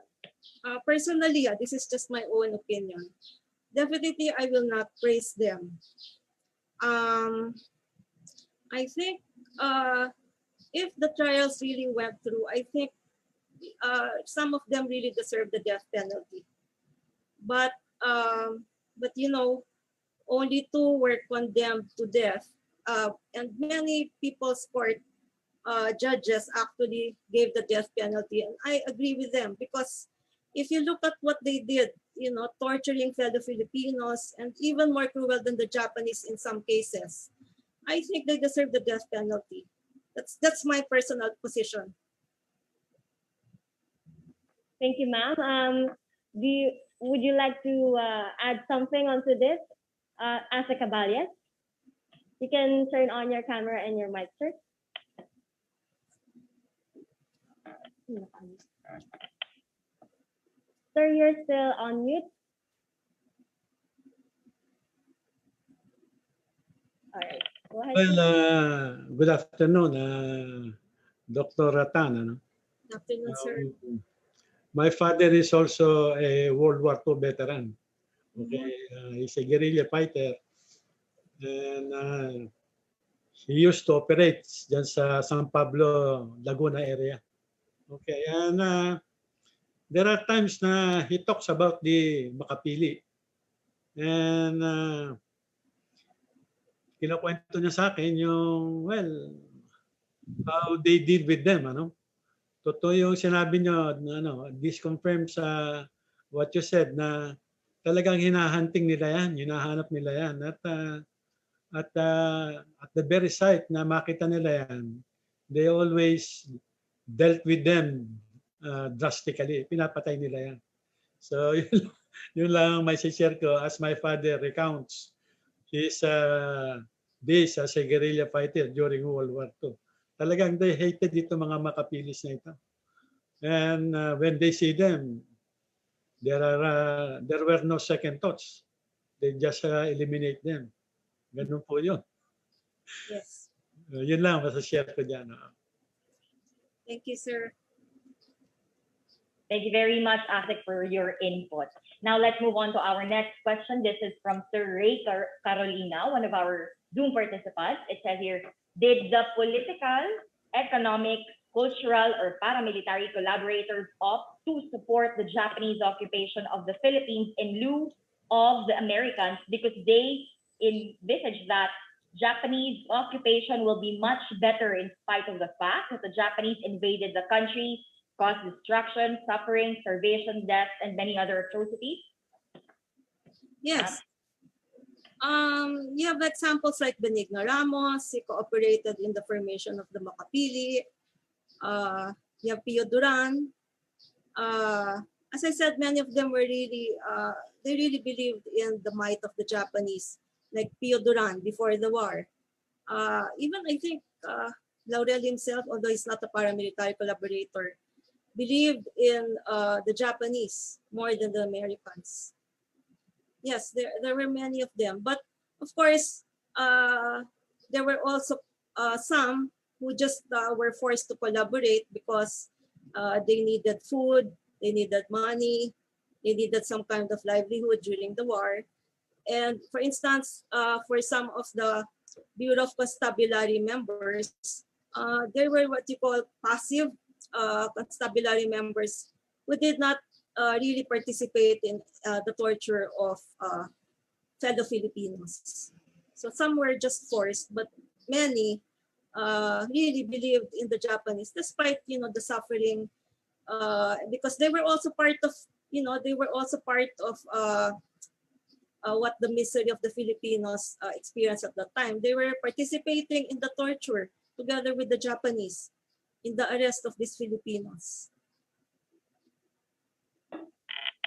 Personally, this is just my own opinion. Definitely, I will not praise them. I think if the trials really went through, I think some of them really deserve the death penalty. But only 2 were condemned to death, and many people's court judges actually gave the death penalty, and I agree with them, because if you look at what they did, torturing fellow Filipinos, and even more cruel than the Japanese in some cases, I think they deserve the death penalty. That's my personal position. Thank you, ma'am. Would you like to add something onto this, Asa Caballas? You can turn on your camera and your mic, sir. Sir, you're still on mute. All right, go ahead. Well, good afternoon, Dr. Tan. Ano? Good afternoon, sir. My father is also a World War II veteran. Okay, he's a guerrilla fighter, and he used to operate dyan sa San Pablo, Laguna area. Okay, and there are times na he talks about the Makapili, and kinakwento niya sa akin yung, well, how they deal with them, ano? Totoo yung sinabi niyo, ano, this confirms what you said na talagang hinahunting nila yan, hinahanap nila yan. At the very site na makita nila yan, they always dealt with them drastically. Pinapatay nila yan. So, yun lang may share ko as my father recounts his days as a guerrilla fighter during World War II. Talagang they hated dito mga Makapilis na ito. And when they see them, there were no second thoughts. They just eliminate them. Ganun po yun. Yes. Yun lang, masashare ko dyan. Thank you, sir. Thank you very much, Asik, for your input. Now let's move on to our next question. This is from Sir Ray Carolina, one of our Zoom participants. It says here, did the political, economic, cultural, or paramilitary collaborators opt to support the Japanese occupation of the Philippines in lieu of the Americans because they envisage that Japanese occupation will be much better in spite of the fact that the Japanese invaded the country, caused destruction, suffering, starvation, death, and many other atrocities? Yes. You have examples like Benigno Ramos. He cooperated in the formation of the Makapili. You have Pio Duran. As I said, many of them were really, they really believed in the might of the Japanese, like Pio Duran before the war. Even I think Laurel himself, although he's not a paramilitary collaborator, believed in the Japanese more than the Americans. Yes, there were many of them. But of course, there were also some who just were forced to collaborate because they needed food, they needed money, they needed some kind of livelihood during the war. And for instance, for some of the Bureau of Constabulary members, they were what you call passive constabulary members who did not really participate in the torture of fellow Filipinos. So some were just forced, but many really believed in the Japanese, despite the suffering, because they were also part of what the misery of the Filipinos experienced at that time. They were participating in the torture together with the Japanese in the arrest of these Filipinos.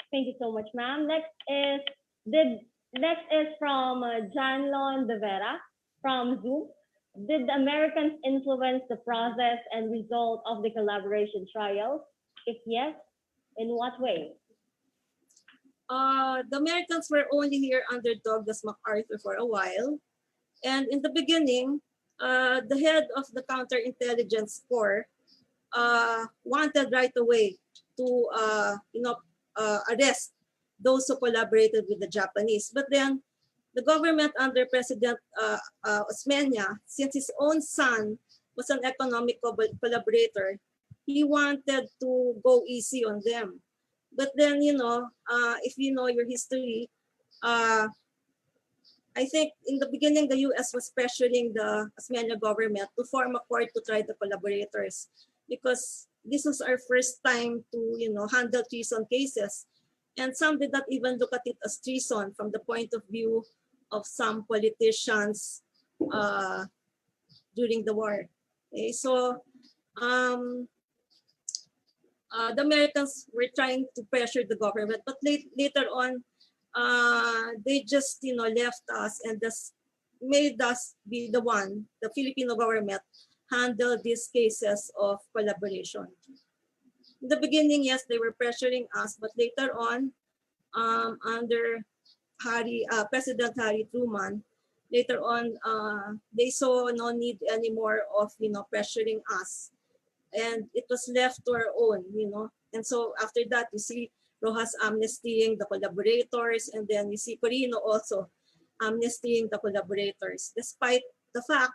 Thank you so much, ma'am. Next is from Janlon De Vera from Zoom. Did the Americans influence the process and result of the collaboration trials? If yes, in what way? The Americans were only here under Douglas MacArthur for a while. And in the beginning, the head of the counterintelligence corps wanted right away to arrest those who collaborated with the Japanese. But then the government under President Osmeña, since his own son was an economic collaborator, he wanted to go easy on them. But then, if you know your history, I think in the beginning, the US was pressuring the Osmeña government to form a court to try the collaborators because this was our first time to, handle treason cases. And some did not even look at it as treason from the point of view of some politicians during the war. Okay, so the Americans were trying to pressure the government, but later on, they just left us and just made us be the Filipino government handle these cases of collaboration. In the beginning, yes, they were pressuring us, but later on, under President Harry Truman, later on, they saw no need anymore of pressuring us, and it was left to our own. And so after that, you see Rojas amnestying the collaborators, and then you see Corino also amnestying the collaborators, despite the fact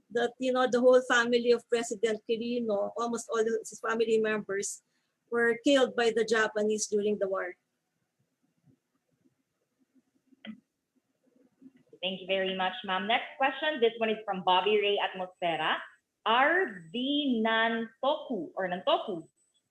that the whole family of President Quirino, almost all of his family members, were killed by the Japanese during the war. Thank you very much, ma'am. Next question. This one is from Bobby Ray Atmosfera. Are the Nantoku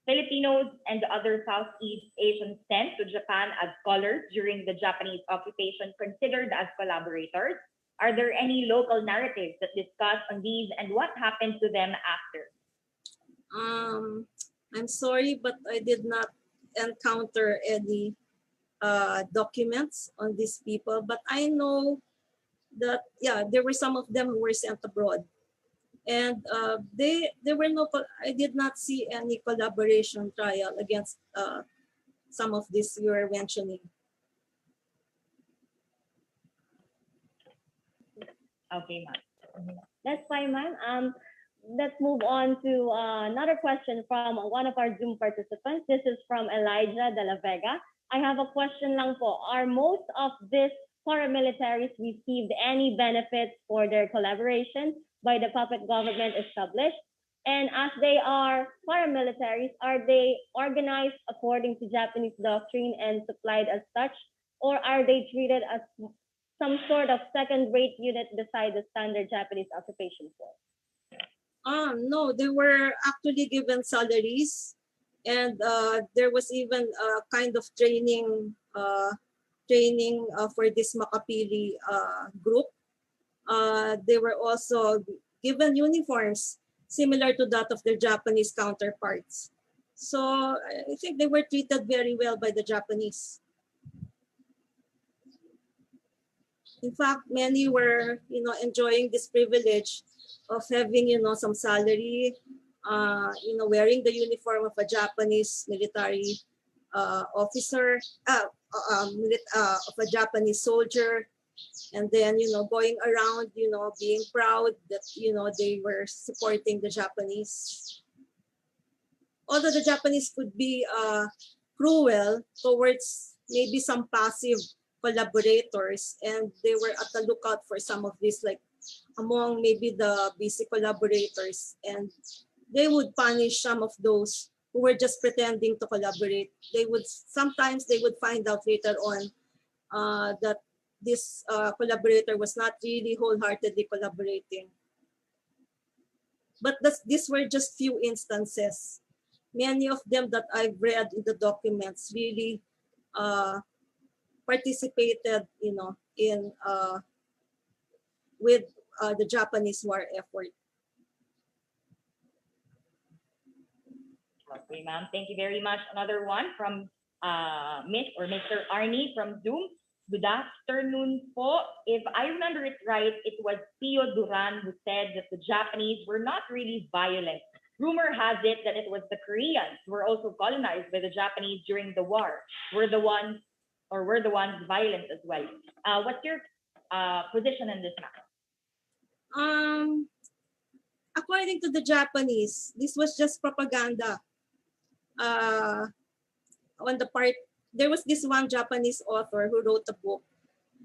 Filipinos and other Southeast Asians sent to Japan as scholars during the Japanese occupation considered as collaborators? Are there any local narratives that discuss on these and what happened to them after? I'm sorry, but I did not encounter any documents on these people, but I know that there were some of them who were sent abroad, and there were no. I did not see any collaboration trial against some of these you were mentioning. Okay, ma'am. That's fine, ma'am. Let's move on to another question from one of our Zoom participants. This is from Elijah de la Vega. I have a question lang po. Are most of these paramilitaries received any benefits for their collaboration by the puppet government established? And as they are paramilitaries, are they organized according to Japanese doctrine and supplied as such? Or are they treated as some sort of second-rate unit beside the standard Japanese occupation force? No, they were actually given salaries, and there was even a kind of training for this Makapili group. They were also given uniforms similar to that of their Japanese counterparts. So I think they were treated very well by the Japanese. In fact, many were, enjoying this privilege of having, some salary, wearing the uniform of a Japanese military officer, of a Japanese soldier, and then, going around, being proud that, they were supporting the Japanese. Although the Japanese could be cruel towards maybe some passive collaborators, and they were at the lookout for some of these, like among maybe the busy collaborators, and they would punish some of those who were just pretending to collaborate. Sometimes they would find out later on that this collaborator was not really wholeheartedly collaborating. But these were just few instances. Many of them that I've read in the documents really participated, with the Japanese war effort. Okay, ma'am. Thank you very much. Another one from Miss or Mr. Arnie from Zoom. Good afternoon po. If I remember it right, it was Pio Duran who said that the Japanese were not really violent. Rumor has it that it was the Koreans who were also colonized by the Japanese during the war. Were the ones violent as well. What's your position on this matter? According to the Japanese, this was just propaganda. On the part, there was this one Japanese author who wrote a book.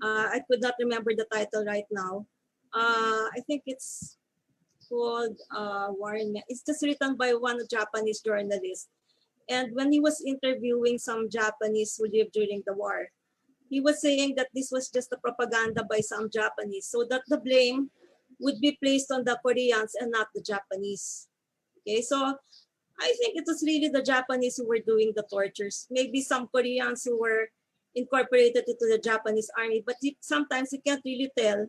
I could not remember the title right now. I think it's called Warren. It's just written by one Japanese journalist. And when he was interviewing some Japanese who lived during the war, he was saying that this was just a propaganda by some Japanese, so that the blame would be placed on the Koreans and not the Japanese. Okay, so I think it was really the Japanese who were doing the tortures. Maybe some Koreans who were incorporated into the Japanese army, but sometimes you can't really tell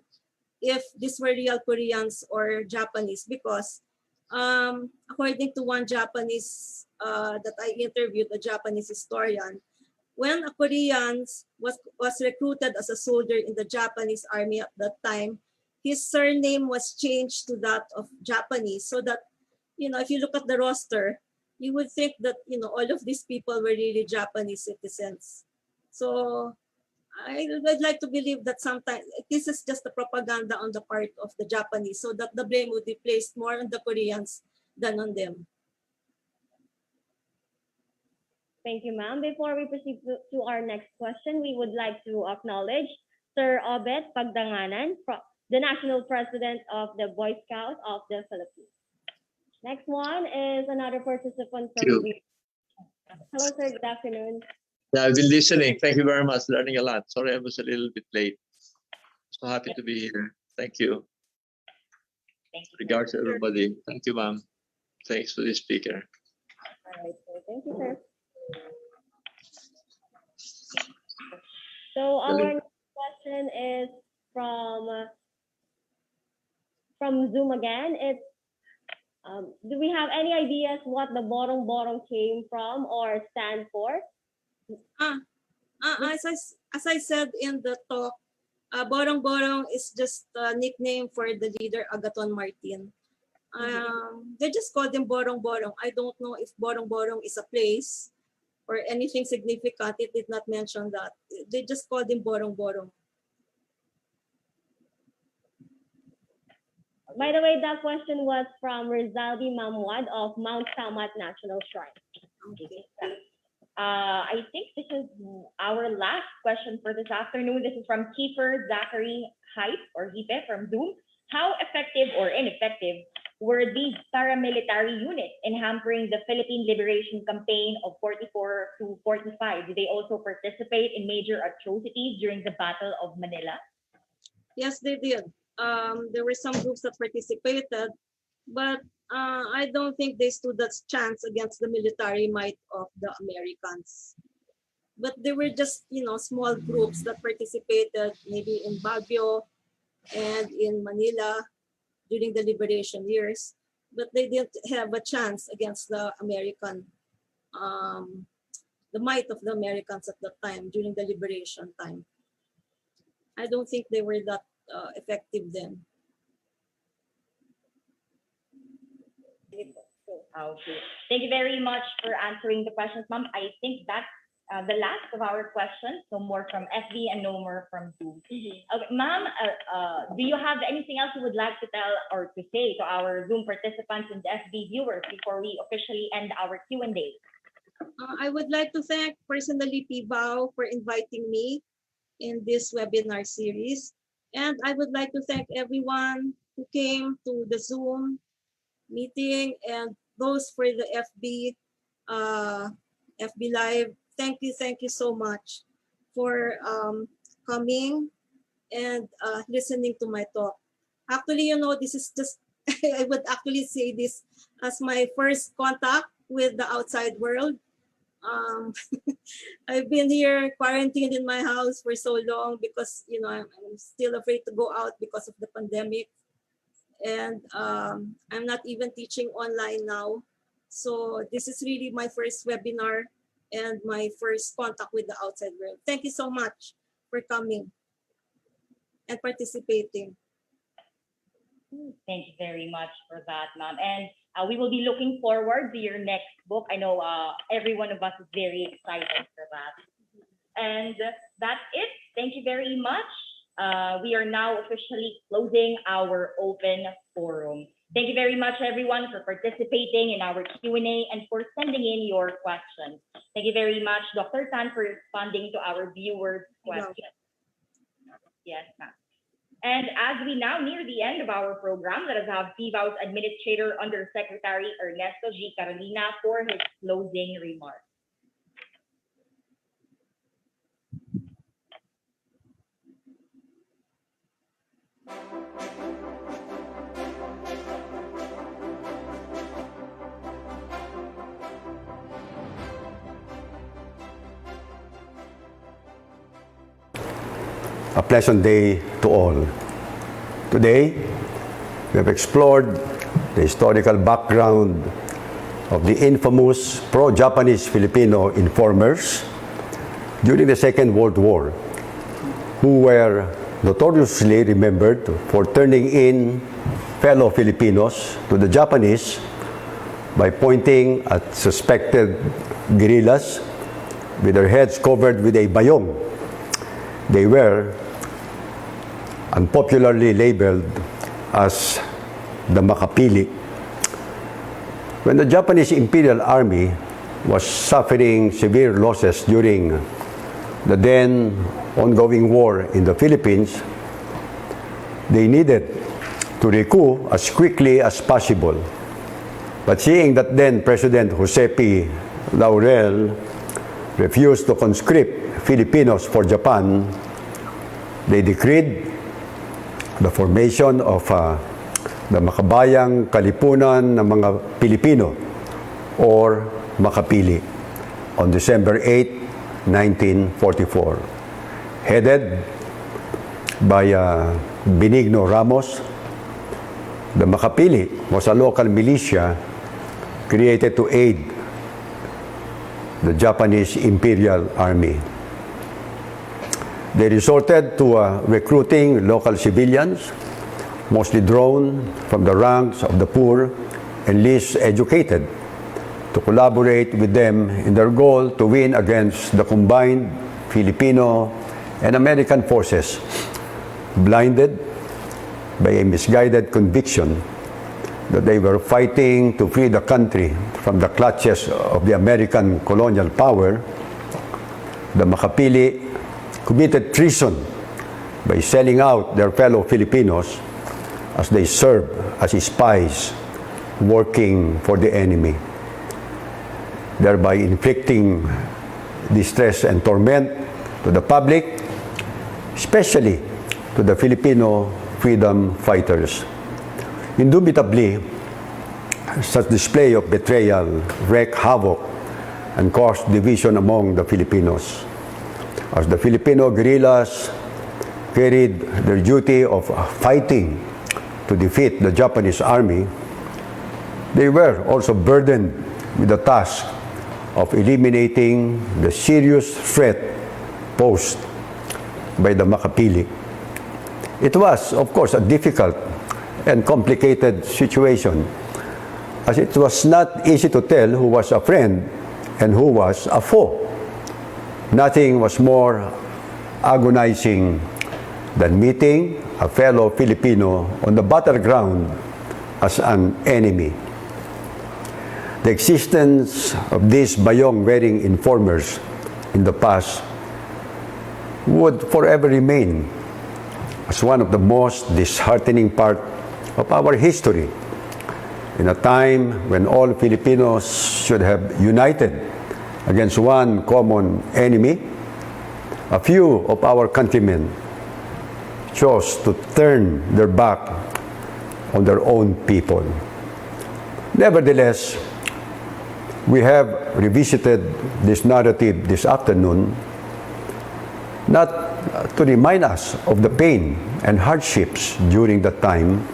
if these were real Koreans or Japanese, because According to one Japanese that I interviewed, a Japanese historian, when a Korean was recruited as a soldier in the Japanese army at that time, his surname was changed to that of Japanese, so that, if you look at the roster, you would think that, all of these people were really Japanese citizens. So I would like to believe that sometimes this is just a propaganda on the part of the Japanese, so that the blame would be placed more on the Koreans than on them. Thank you, ma'am. Before we proceed to our next question, we would like to acknowledge Sir Obet Pagdanganan, the National President of the Boy Scouts of the Philippines. Next one is another participant from the... Hello, sir. Good afternoon. Yeah, I've been listening. Thank you very much. Learning a lot. Sorry I was a little bit late. So happy to be here. Thank you. Thank you. Regards to everybody. Thank you, ma'am. Thanks to the speaker. All right, sir. Thank you, sir. So our next question is from Zoom again. It's do we have any ideas what the borong-borong came from or stand for? As I said in the talk, borong-borong is just a nickname for the leader, Agaton Martin. They just call them borong-borong. I don't know if borong-borong is a place or anything significant. It did not mention that. They just call them borong-borong. By the way, that question was from Rizaldi Mamwad of Mount Samat National Shrine. Okay. I think this is our last question for this afternoon. This is from Kiefer Zachary Hype or Hipe from Zoom. How effective or ineffective were these paramilitary units in hampering the Philippine Liberation Campaign of 44 to 45? Did they also participate in major atrocities during the Battle of Manila? Yes, they did. There were some groups that participated, but I don't think they stood a chance against the military might of the Americans. But they were just, small groups that participated maybe in Baguio and in Manila during the liberation years, but they didn't have a chance against the American, the might of the Americans at that time during the liberation time. I don't think they were that effective then. Okay. Thank you very much for answering the questions, ma'am. I think that's the last of our questions. No more from FB and no more from Zoom. Okay, ma'am, do you have anything else you would like to tell or to say to our Zoom participants and the FB viewers before we officially end our Q&A? I would like to thank personally PVAO for inviting me in this webinar series. And I would like to thank everyone who came to the Zoom meeting and those for the FB Live. Thank you so much for coming and listening to my talk. Actually, this is just, I would actually say this as my first contact with the outside world. I've been here quarantined in my house for so long because, I'm still afraid to go out because of the pandemic. And I'm not even teaching online now. So this is really my first webinar and my first contact with the outside world. Thank you so much for coming and participating. Thank you very much for that, ma'am. And we will be looking forward to your next book. I know every one of us is very excited for that. And that's it. Thank you very much. We are now officially closing our open forum. Thank you very much, everyone, for participating in our Q&A and for sending in your questions. Thank you very much, Dr. Tan, for responding to our viewers' questions. Yes, ma'am. And as we now near the end of our program, let us have PVAO's Administrator Undersecretary Ernesto G. Carolina for his closing remarks. A pleasant day to all. Today, we have explored the historical background of the infamous pro-Japanese Filipino informers during the Second World War, who were notoriously remembered for turning in fellow Filipinos to the Japanese by pointing at suspected guerrillas with their heads covered with a bayong. They were unpopularly labeled as the Makapili. When the Japanese Imperial Army was suffering severe losses during the then ongoing war in the Philippines, they needed to recoup as quickly as possible. But seeing that then President Josepe Laurel refused to conscript Filipinos for Japan, they decreed the formation of the Makabayang Kalipunan ng mga Pilipino, or Makapili, on December 8, 1944. Headed by Benigno Ramos, the Makapili was a local militia created to aid the Japanese Imperial Army. They resorted to recruiting local civilians, mostly drawn from the ranks of the poor and least educated, to collaborate with them in their goal to win against the combined Filipino and American forces, blinded by a misguided conviction that they were fighting to free the country from the clutches of the American colonial power. The Makapili committed treason by selling out their fellow Filipinos as they served as spies working for the enemy, thereby inflicting distress and torment to the public, especially to the Filipino freedom fighters. Indubitably, such display of betrayal wreaked havoc and caused division among the Filipinos. As the Filipino guerrillas carried their duty of fighting to defeat the Japanese army, they were also burdened with the task of eliminating the serious threat posed by the Makapili. It was, of course, a difficult and complicated situation, as it was not easy to tell who was a friend and who was a foe. Nothing was more agonizing than meeting a fellow Filipino on the battleground as an enemy. The existence of these bayong-wearing informers in the past would forever remain as one of the most disheartening part of our history, in a time when all Filipinos should have united against one common enemy. A few of our countrymen chose to turn their back on their own people. Nevertheless, we have revisited this narrative this afternoon, not to remind us of the pain and hardships during that time,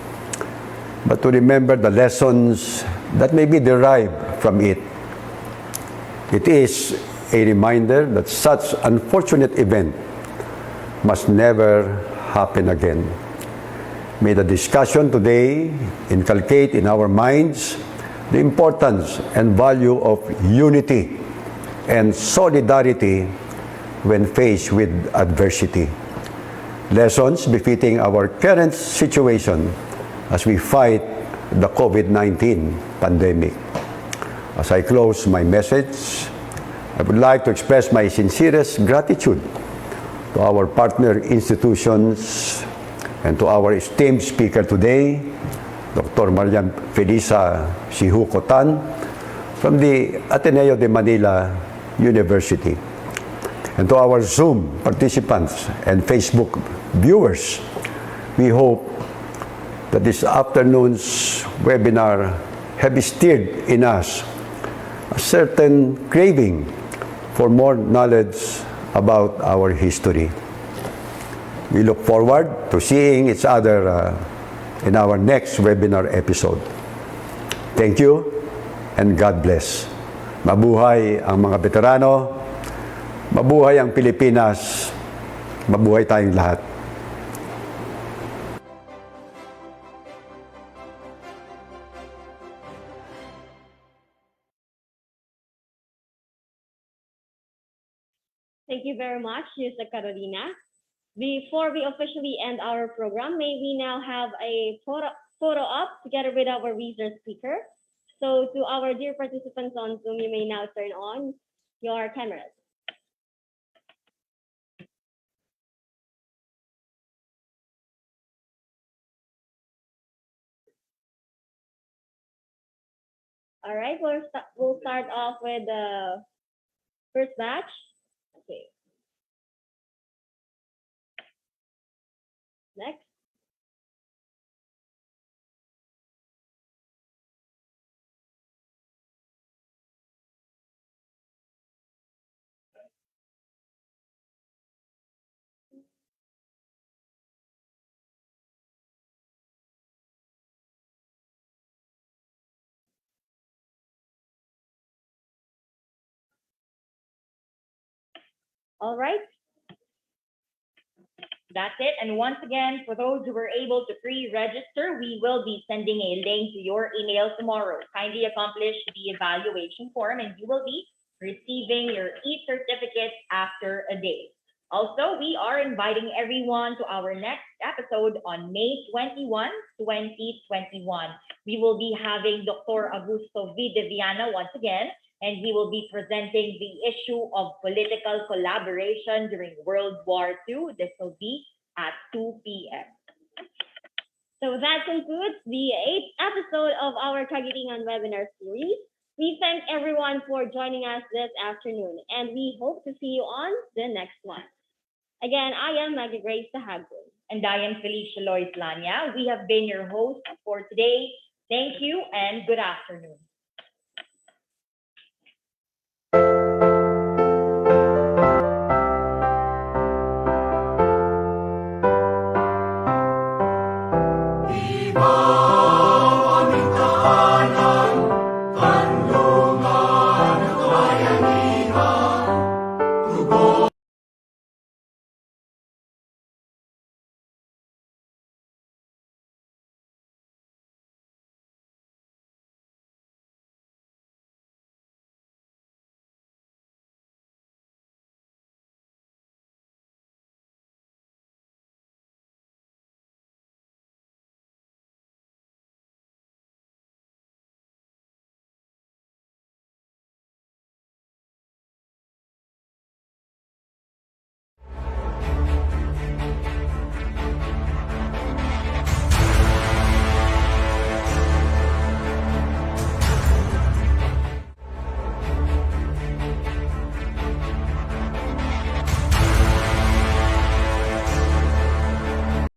but to remember the lessons that may be derived from it. It is a reminder that such unfortunate event must never happen again. May the discussion today inculcate in our minds the importance and value of unity and solidarity when faced with adversity. Lessons befitting our current situation as we fight the COVID-19 pandemic. As I close my message, I would like to express my sincerest gratitude to our partner institutions and to our esteemed speaker today, Dr. Felisa Syjuco Tan from the Ateneo de Manila University. And to our Zoom participants and Facebook viewers, we hope that this afternoon's webinar have stirred in us a certain craving for more knowledge about our history. We look forward to seeing each other in our next webinar episode. Thank you and God bless. Mabuhay ang mga veterano, mabuhay ang Pilipinas, mabuhay tayong lahat. Thank you very much, Ms. Carolina. Before we officially end our program, may we now have a photo op together with our resource speaker. So to our dear participants on Zoom, you may now turn on your cameras. All right, we'll start off with the first batch. Okay. Next. All right. That's it. And once again, for those who were able to pre-register, we will be sending a link to your email tomorrow. Kindly accomplish the evaluation form and you will be receiving your e-certificate after a day. Also, we are inviting everyone to our next episode on May 21, 2021. We will be having Dr. Augusto V. De Viana once again, and he will be presenting the issue of political collaboration during World War II. This will be at 2 p.m. So that concludes the 8th episode of our Kagitingan webinar series. We thank everyone for joining us this afternoon, and we hope to see you on the next one. Again, I am Maggie Grace Sahagwin. And I am Felicia Lanya. We have been your hosts for today. Thank you and good afternoon. Viva